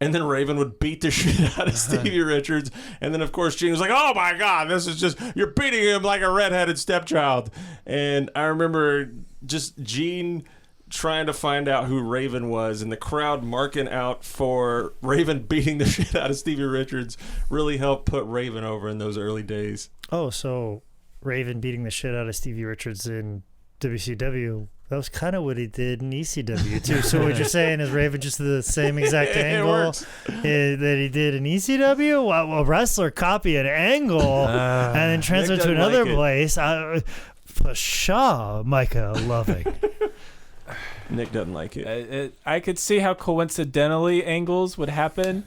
and then Raven would beat the shit out of Stevie Richards, and then of course Gene was like, "Oh my God, this is just, you're beating him like a redheaded stepchild." And I remember just Gene trying to find out who Raven was, and the crowd marking out for Raven beating the shit out of Stevie Richards really helped put Raven over in those early days. Oh, so Raven beating the shit out of Stevie Richards in WCW, that was kind of what he did in ECW too. So what you're saying is Raven just the same exact angle that he did in ECW? Well, a wrestler copy an angle and then transfer to another place. Pshaw, Micah Loving. Nick doesn't like it. I could see how coincidentally angles would happen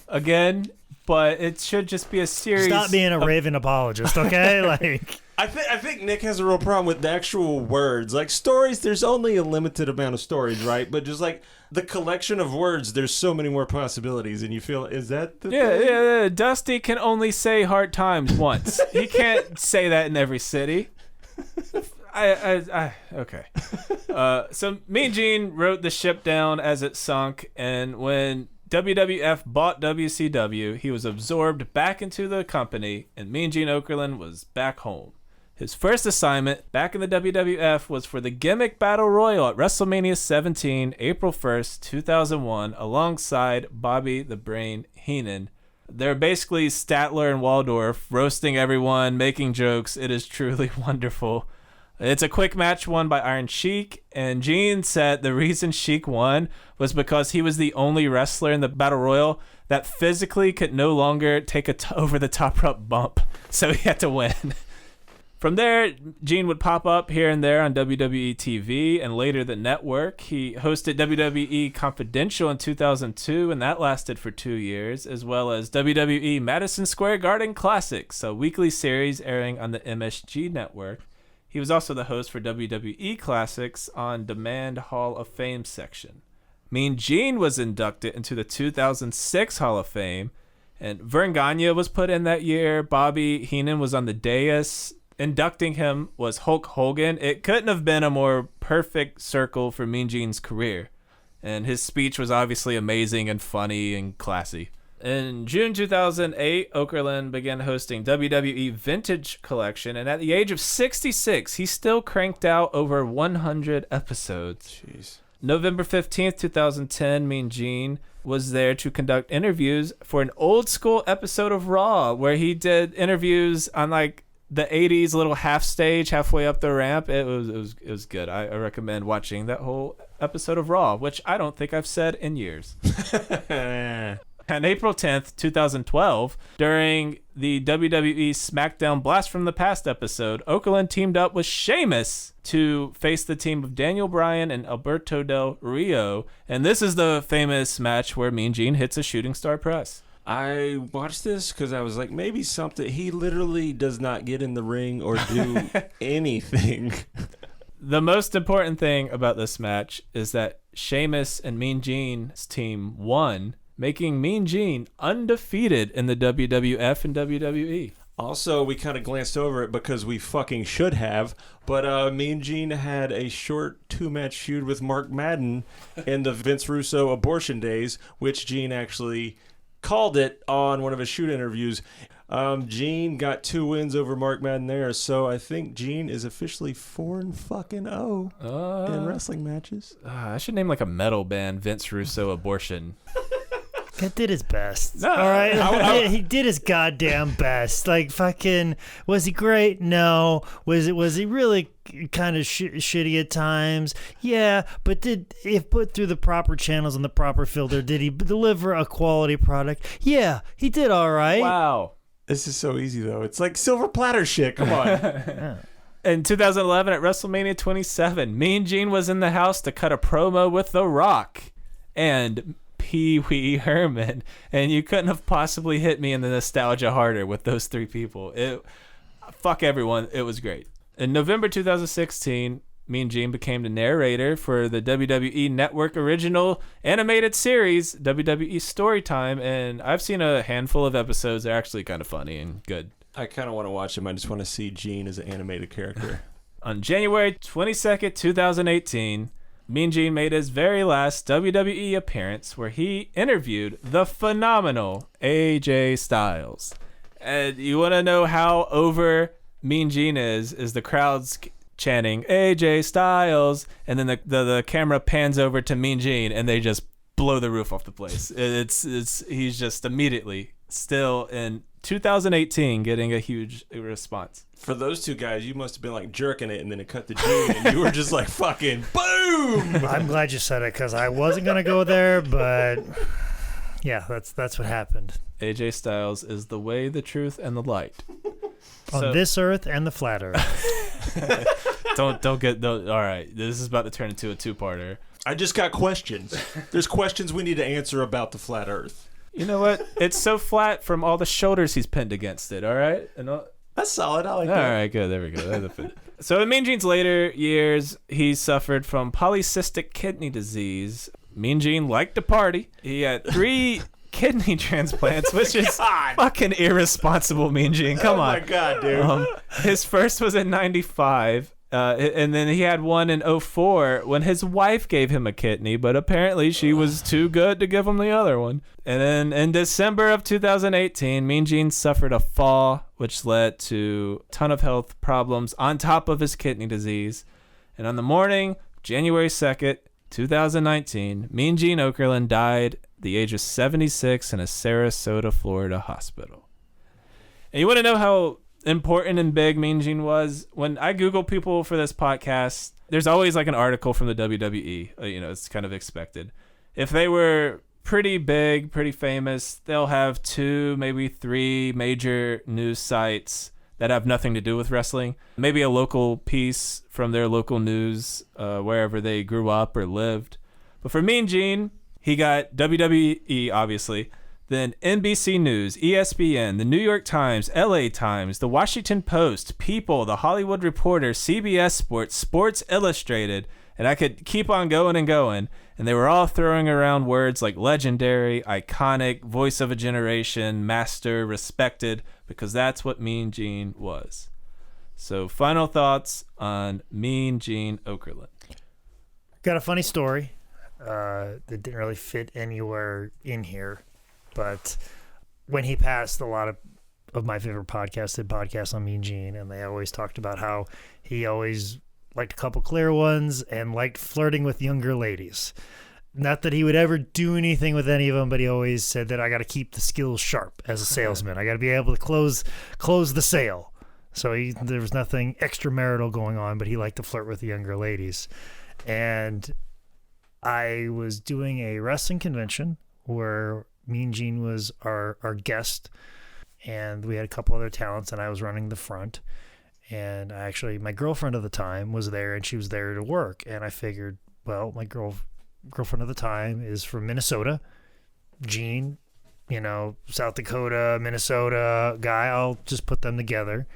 again, but it should just be a series. Stop being a Raven apologist, okay? Like, I think Nick has a real problem with the actual words. Like, stories, there's only a limited amount of stories, right? But just like the collection of words, there's so many more possibilities. And you feel, is that the thing? Yeah. Dusty can only say hard times once. He can't say that in every city. Okay. So Mean Gene wrote the ship down as it sunk, and when WWF bought WCW, he was absorbed back into the company, and Mean Gene Okerlund was back home. His first assignment back in the WWF was for the Gimmick Battle Royal at WrestleMania 17, April 1st, 2001, alongside Bobby the Brain Heenan. They're basically Statler and Waldorf, roasting everyone, making jokes. It is truly wonderful. It's a quick match won by Iron Sheik, and Gene said the reason Sheik won was because he was the only wrestler in the Battle Royal that physically could no longer take a over-the-top rope bump, so he had to win. From there, Gene would pop up here and there on WWE TV and later the network. He hosted WWE Confidential in 2002, and that lasted for 2 years, as well as WWE Madison Square Garden Classics, a weekly series airing on the MSG network. He was also the host for WWE Classics on Demand Hall of Fame section. Mean Gene was inducted into the 2006 Hall of Fame, and Vern Gagne was put in that year. Bobby Heenan was on the dais. Inducting him was Hulk Hogan. It couldn't have been a more perfect circle for Mean Gene's career, and his speech was obviously amazing and funny and classy. In June 2008, Okerlund began hosting WWE Vintage Collection, and at the age of 66, he still cranked out over 100 episodes. Jeez. November 15th, 2010, Mean Gene was there to conduct interviews for an old school episode of Raw, where he did interviews on like the 80s little half stage halfway up the ramp. It was good. I recommend watching that whole episode of Raw, which I don't think I've said in years. On April 10th, 2012, during the WWE SmackDown Blast from the Past episode, Okerlund teamed up with Sheamus to face the team of Daniel Bryan and Alberto Del Rio. And this is the famous match where Mean Gene hits a shooting star press. I watched this because I was like, maybe something. He literally does not get in the ring or do anything. The most important thing about this match is that Sheamus and Mean Gene's team won, making Mean Gene undefeated in the WWF and WWE. Also, we kind of glanced over it because we fucking should have, but Mean Gene had a short 2-match feud with Mark Madden in the Vince Russo abortion days, which Gene actually called it on one of his shoot interviews. Gene got 2 wins over Mark Madden there, so I think Gene is officially 4-0 in wrestling matches. I should name like a metal band, Vince Russo Abortion. He did his best. No, all right, he did his goddamn best. Like, fucking, was he great? No. Was he really kind of shitty at times? Yeah, but if put through the proper channels and the proper filter, did he deliver a quality product? Yeah, he did all right. Wow. This is so easy, though. It's like silver platter shit. Come on. Yeah. In 2011 at WrestleMania 27, Mean Gene was in the house to cut a promo with The Rock and Pee Wee Herman, and you couldn't have possibly hit me in the nostalgia harder with those 3 people. Fuck everyone. It was great. In November 2016, Mean Gene became the narrator for the WWE Network original animated series, WWE Storytime, and I've seen a handful of episodes. They're actually kind of funny and good. I kind of want to watch them. I just want to see Gene as an animated character. On January 22nd, 2018, Mean Gene made his very last WWE appearance where he interviewed the phenomenal AJ Styles. And you want to know how over Mean Gene is the crowd's chanting AJ Styles, and then the camera pans over to Mean Gene and they just blow the roof off the place. He's just immediately still in 2018 getting a huge response. For those 2 guys, you must have been like jerking it, and then it cut to Gene, and you were just like fucking boom. I'm glad you said it because I wasn't gonna go there, but yeah, that's what happened. AJ Styles is the way, the truth, and the light. On this earth and the flat earth. Don't get all right. This is about to turn into a 2-parter. I just got questions. There's questions we need to answer about the flat earth. You know what? It's so flat from all the shoulders he's pinned against it. All right, That's solid. I like that. that. All right, good. There we go. So in Mean Gene's later years, he suffered from polycystic kidney disease. Mean Gene liked to party. He had 3 kidney transplants, which is fucking irresponsible, Mean Gene. Come on. Oh my God, dude. His first was in 95. And then he had one in 04 when his wife gave him a kidney, but apparently she was too good to give him the other one. And then in December of 2018, Mean Gene suffered a fall, which led to a ton of health problems on top of his kidney disease. And on the morning, January 2nd, 2019, Mean Gene Okerlund died at the age of 76 in a Sarasota, Florida hospital. And you want to know how important and big Mean Gene was? When I Google people for this podcast, there's always like an article from the WWE. It's kind of expected. If they were pretty big, pretty famous, they'll have 2, maybe 3 major news sites that have nothing to do with wrestling. Maybe a local piece from their local news, wherever they grew up or lived. But for Mean Gene, he got WWE, obviously, then NBC News, ESPN, the New York Times, LA Times, the Washington Post, People, the Hollywood Reporter, CBS Sports, Sports Illustrated, and I could keep on going and going. And they were all throwing around words like legendary, iconic, voice of a generation, master, respected, because that's what Mean Gene was. So final thoughts on Mean Gene Okerlund. Got a funny story that didn't really fit anywhere in here. But when he passed, a lot of my favorite podcasts did podcasts on Mean Gene, and they always talked about how he always liked a couple clear ones and liked flirting with younger ladies. Not that he would ever do anything with any of them, but he always said that I got to keep the skills sharp as a salesman. I got to be able to close the sale. So there was nothing extramarital going on, but he liked to flirt with the younger ladies. And I was doing a wrestling convention where Mean Gene was our guest, and we had a couple other talents, and I was running the front. And my girlfriend at the time was there, and she was there to work. And I figured, well, my girlfriend at the time is from Minnesota. Gene, South Dakota, Minnesota guy. I'll just put them together.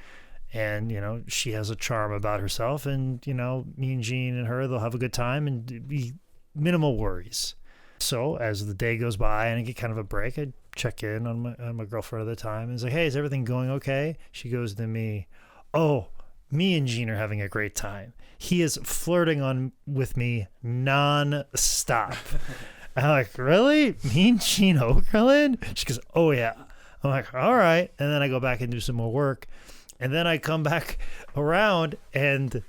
And, she has a charm about herself. And, me and Gene and her, they'll have a good time and be minimal worries. So as the day goes by and I get kind of a break, I check in on my girlfriend at the time and say, hey, is everything going okay? She goes to me, oh, me and Gene are having a great time. He is flirting with me non-stop. I'm like, really? Me and Gene Okerlund? She goes, oh, yeah. I'm like, all right. And then I go back and do some more work. And then I come back around and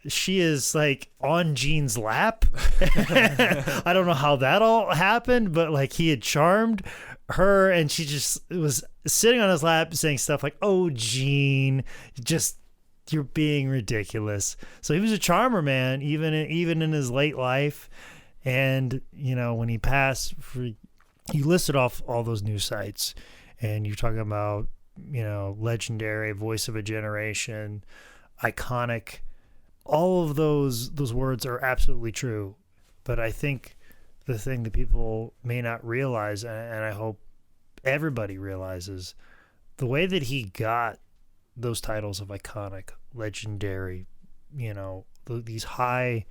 she is like on Gene's lap. I don't know how that all happened, but like he had charmed her and she just was sitting on his lap saying stuff like, oh, Gene, you're being ridiculous. So he was a charmer, man, even in his late life. And, when he passed, he listed off all those news sites and you're talking about, legendary, voice of a generation, iconic. All of those words are absolutely true. But I think the thing that people may not realize, and I hope everybody realizes, the way that he got those titles of iconic, legendary, these high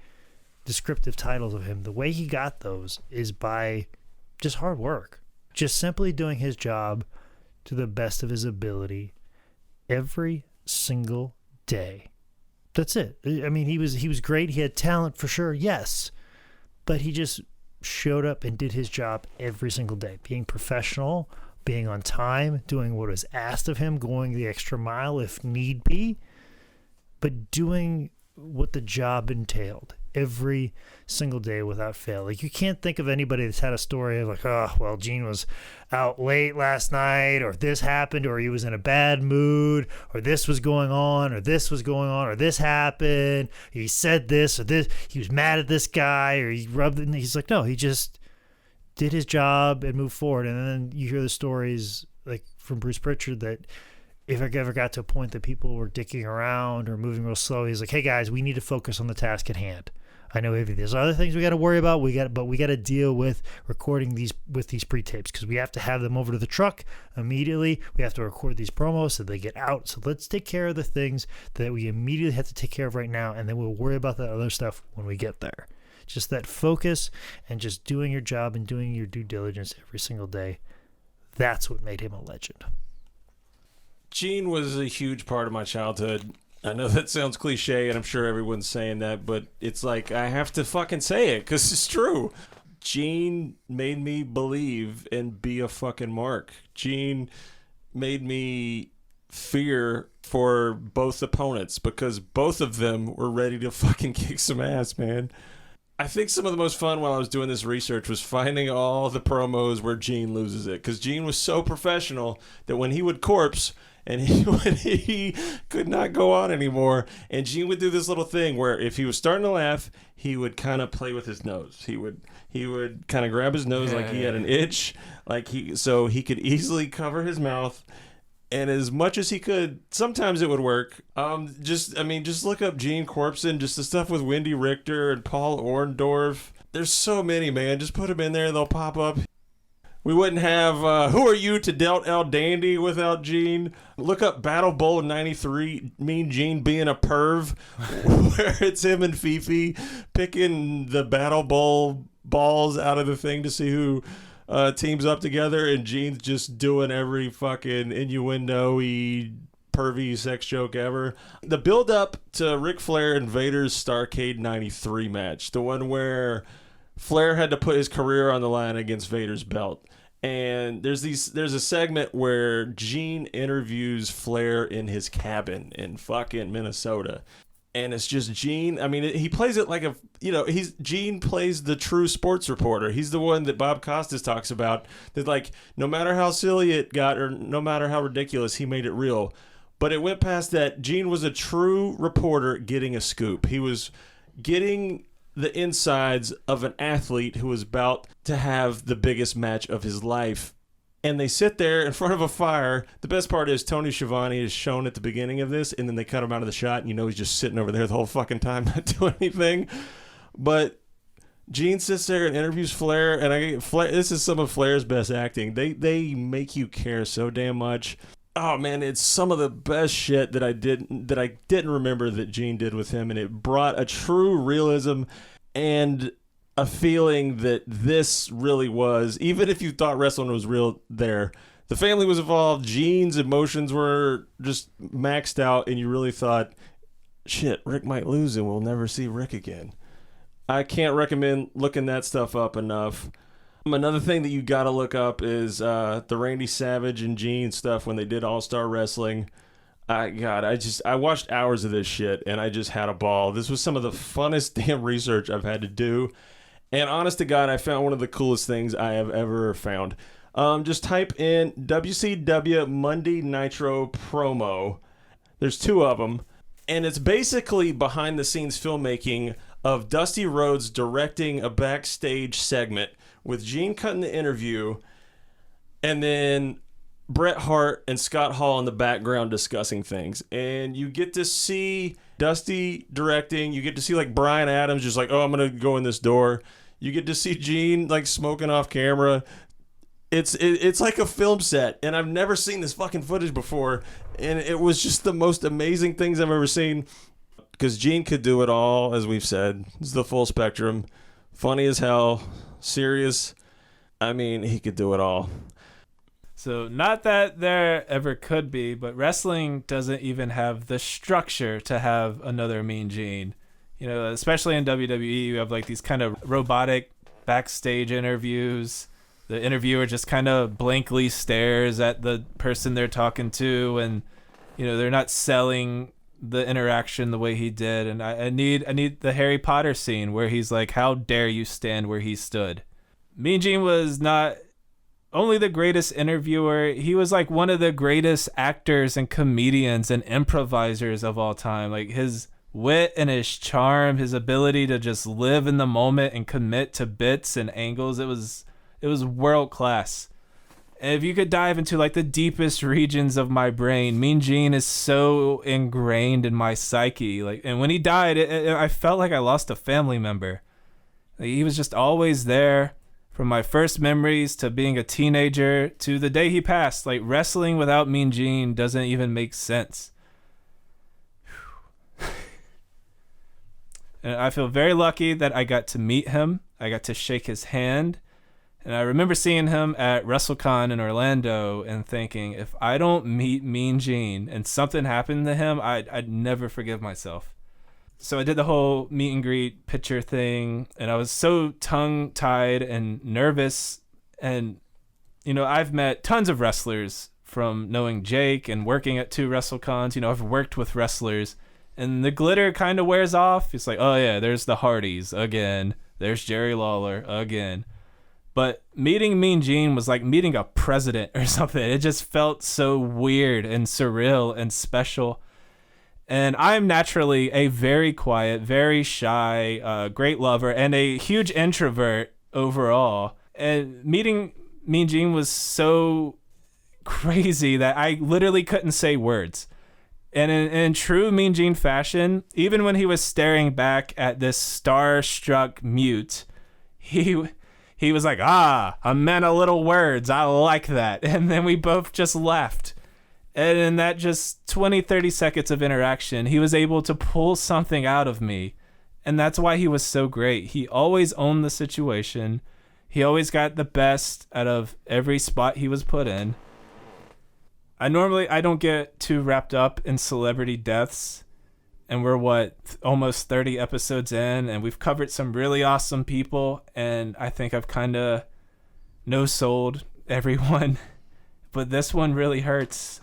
descriptive titles of him, the way he got those is by just hard work, just simply doing his job to the best of his ability every single day. That's it. I mean, he was great. He had talent for sure, yes, but he just showed up and did his job every single day, being professional, being on time, doing what was asked of him, going the extra mile if need be, but doing what the job entailed every single day without fail. Like, you can't think of anybody that's had a story of like, oh, well, Gene was out late last night, or this happened, or he was in a bad mood, or this was going on, or this was going on, or this happened, he said this, or this, he was mad at this guy, or he rubbed it. And he's like, no, he just did his job and moved forward. And then you hear the stories like from Bruce Pritchard that if I ever got to a point that people were dicking around or moving real slow, he's like, hey guys, we need to focus on the task at hand. I know there's other things we got to worry about. But we got to deal with recording these pre-tapes because we have to have them over to the truck immediately. We have to record these promos so they get out. So let's take care of the things that we immediately have to take care of right now, and then we'll worry about that other stuff when we get there. Just that focus and just doing your job and doing your due diligence every single day. That's what made him a legend. Gene was a huge part of my childhood. I know that sounds cliche, and I'm sure everyone's saying that, but it's like I have to fucking say it because it's true. Gene made me believe and be a fucking mark. Gene made me fear for both opponents because both of them were ready to fucking kick some ass, man. I think some of the most fun while I was doing this research was finding all the promos where Gene loses it, because Gene was so professional that when he would corpse and he could not go on anymore, and Gene would do this little thing where if he was starting to laugh, he would kind of play with his nose. He would kind of grab his nose like he had an itch, so he could easily cover his mouth. And as much as he could, sometimes it would work. Just look up Gene Corpson, just the stuff with Wendy Richter and Paul Orndorff. There's so many, man. Just put them in there, they'll pop up. We wouldn't have Who Are You to Doubt Al Dandy without Gene. Look up Battle Bowl 93, Mean Gene being a perv, where it's him and Fifi picking the Battle Bowl balls out of the thing to see who teams up together, and Gene's just doing every fucking innuendo-y, pervy sex joke ever. The build-up to Ric Flair and Vader's Starrcade 93 match, the one where Flair had to put his career on the line against Vader's belt. And there's a segment where Gene interviews Flair in his cabin in fucking Minnesota. And it's just Gene. I mean, he plays it like Gene plays the true sports reporter. He's the one that Bob Costas talks about. That, like, no matter how silly it got or no matter how ridiculous, he made it real. But it went past that. Gene was a true reporter getting a scoop. He was getting the insides of an athlete who was about to have the biggest match of his life. And they sit there in front of a fire. The best part is Tony Schiavone is shown at the beginning of this, and then they cut him out of the shot, and you know he's just sitting over there the whole fucking time not doing anything. But Gene sits there and interviews Flair, and this is some of Flair's best acting. They make you care so damn much. Oh man, it's some of the best shit that I didn't remember that Gene did with him, and it brought a true realism and a feeling that this really was, even if you thought wrestling was real there, the family was involved, Gene's emotions were just maxed out, and you really thought, shit, Rick might lose and we'll never see Rick again. I can't recommend looking that stuff up enough. Another thing that you got to look up is the Randy Savage and Gene stuff when they did All-Star Wrestling. I watched hours of this shit, and I just had a ball. This was some of the funnest damn research I've had to do. And honest to God, I found one of the coolest things I have ever found. Just type in WCW Monday Nitro promo. There's 2 of them. And it's basically behind-the-scenes filmmaking of Dusty Rhodes directing a backstage segment with Gene cutting the interview, and then Bret Hart and Scott Hall in the background discussing things. And you get to see Dusty directing. You get to see like Bryan Adams just like, oh, I'm going to go in this door. You get to see Gene like smoking off camera. It's like a film set, and I've never seen this fucking footage before. And it was just the most amazing things I've ever seen. Because Gene could do it all, as we've said. It's the full spectrum. Funny as hell. Serious. I mean, he could do it all. So not that there ever could be, but wrestling doesn't even have the structure to have another Mean Gene. You know, especially in WWE, you have like these kind of robotic backstage interviews. The interviewer just kind of blankly stares at the person they're talking to, and you know, they're not selling the interaction the way he did. And I need the Harry Potter scene where he's like, how dare you stand where he stood. Mean Gene was not only the greatest interviewer, he was like one of the greatest actors and comedians and improvisers of all time. Like his wit and his charm, his ability to just live in the moment and commit to bits and angles, it was world class. And if you could dive into like the deepest regions of my brain, Mean Gene is so ingrained in my psyche. Like, and when he died, I felt like I lost a family member. Like, he was just always there, from my first memories to being a teenager to the day he passed. Like, wrestling without Mean Gene doesn't even make sense. And I feel very lucky that I got to meet him. I got to shake his hand. And I remember seeing him at WrestleCon in Orlando and thinking, if I don't meet Mean Gene and something happened to him, I'd never forgive myself. So I did the whole meet and greet picture thing, and I was so tongue-tied and nervous. And, you know, I've met tons of wrestlers from knowing Jake and working at 2 WrestleCons. You know, I've worked with wrestlers, and the glitter kind of wears off. It's like, oh yeah, there's the Hardys again. There's Jerry Lawler again. But meeting Mean Gene was like meeting a president or something. It just felt so weird and surreal and special. And I'm naturally a very quiet, very shy, great lover, and a huge introvert overall. And meeting Mean Gene was so crazy that I literally couldn't say words. And in true Mean Gene fashion, even when he was staring back at this starstruck mute, he was like, a man of little words. I like that. And then we both just laughed. And in that just 20, 30 seconds of interaction, he was able to pull something out of me. And that's why he was so great. He always owned the situation. He always got the best out of every spot he was put in. I don't get too wrapped up in celebrity deaths. And we're almost 30 episodes in, and we've covered some really awesome people, and I think I've kind of no-sold everyone. But this one really hurts.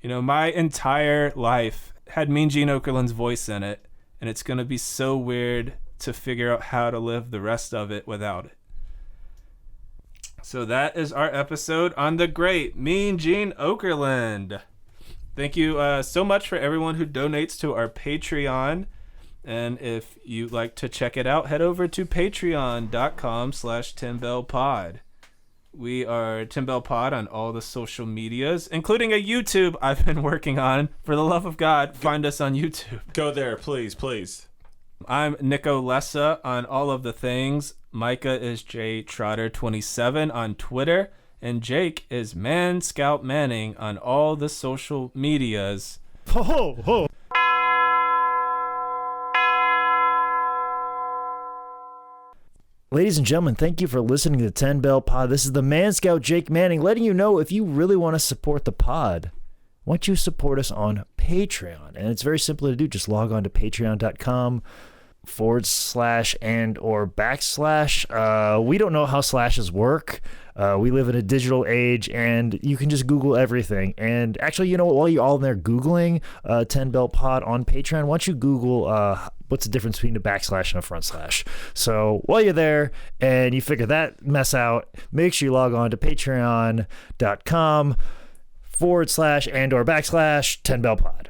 You know, my entire life had Mean Gene Okerlund's voice in it, and it's going to be so weird to figure out how to live the rest of it without it. So that is our episode on the great Mean Gene Okerlund. Thank you so much for everyone who donates to our Patreon. And if you'd like to check it out, head over to patreon.com/10bellpod. We are 10 Bell Pod on all the social medias, including a YouTube I've been working on. For the love of God, find us on YouTube. Go there, please, please. I'm Nico Lessa on all of the things. Micah is JTrotter27 on Twitter. And Jake is Man Scout Manning on all the social medias. Ho, ho, ho. Ladies and gentlemen, thank you for listening to the 10 Bell Pod. This is the Man Scout Jake Manning letting you know if you really want to support the pod, why don't you support us on Patreon? And it's very simple to do. Just log on to patreon.com/and/or /. We don't know how slashes work. We live in a digital age, and you can just Google everything. And actually, you know what? While you're all in there Googling 10 Bell Pod on Patreon, why don't you Google what's the difference between a backslash and a front slash? So while you're there and you figure that mess out, make sure you log on to patreon.com/and/or /10 Bell Pod.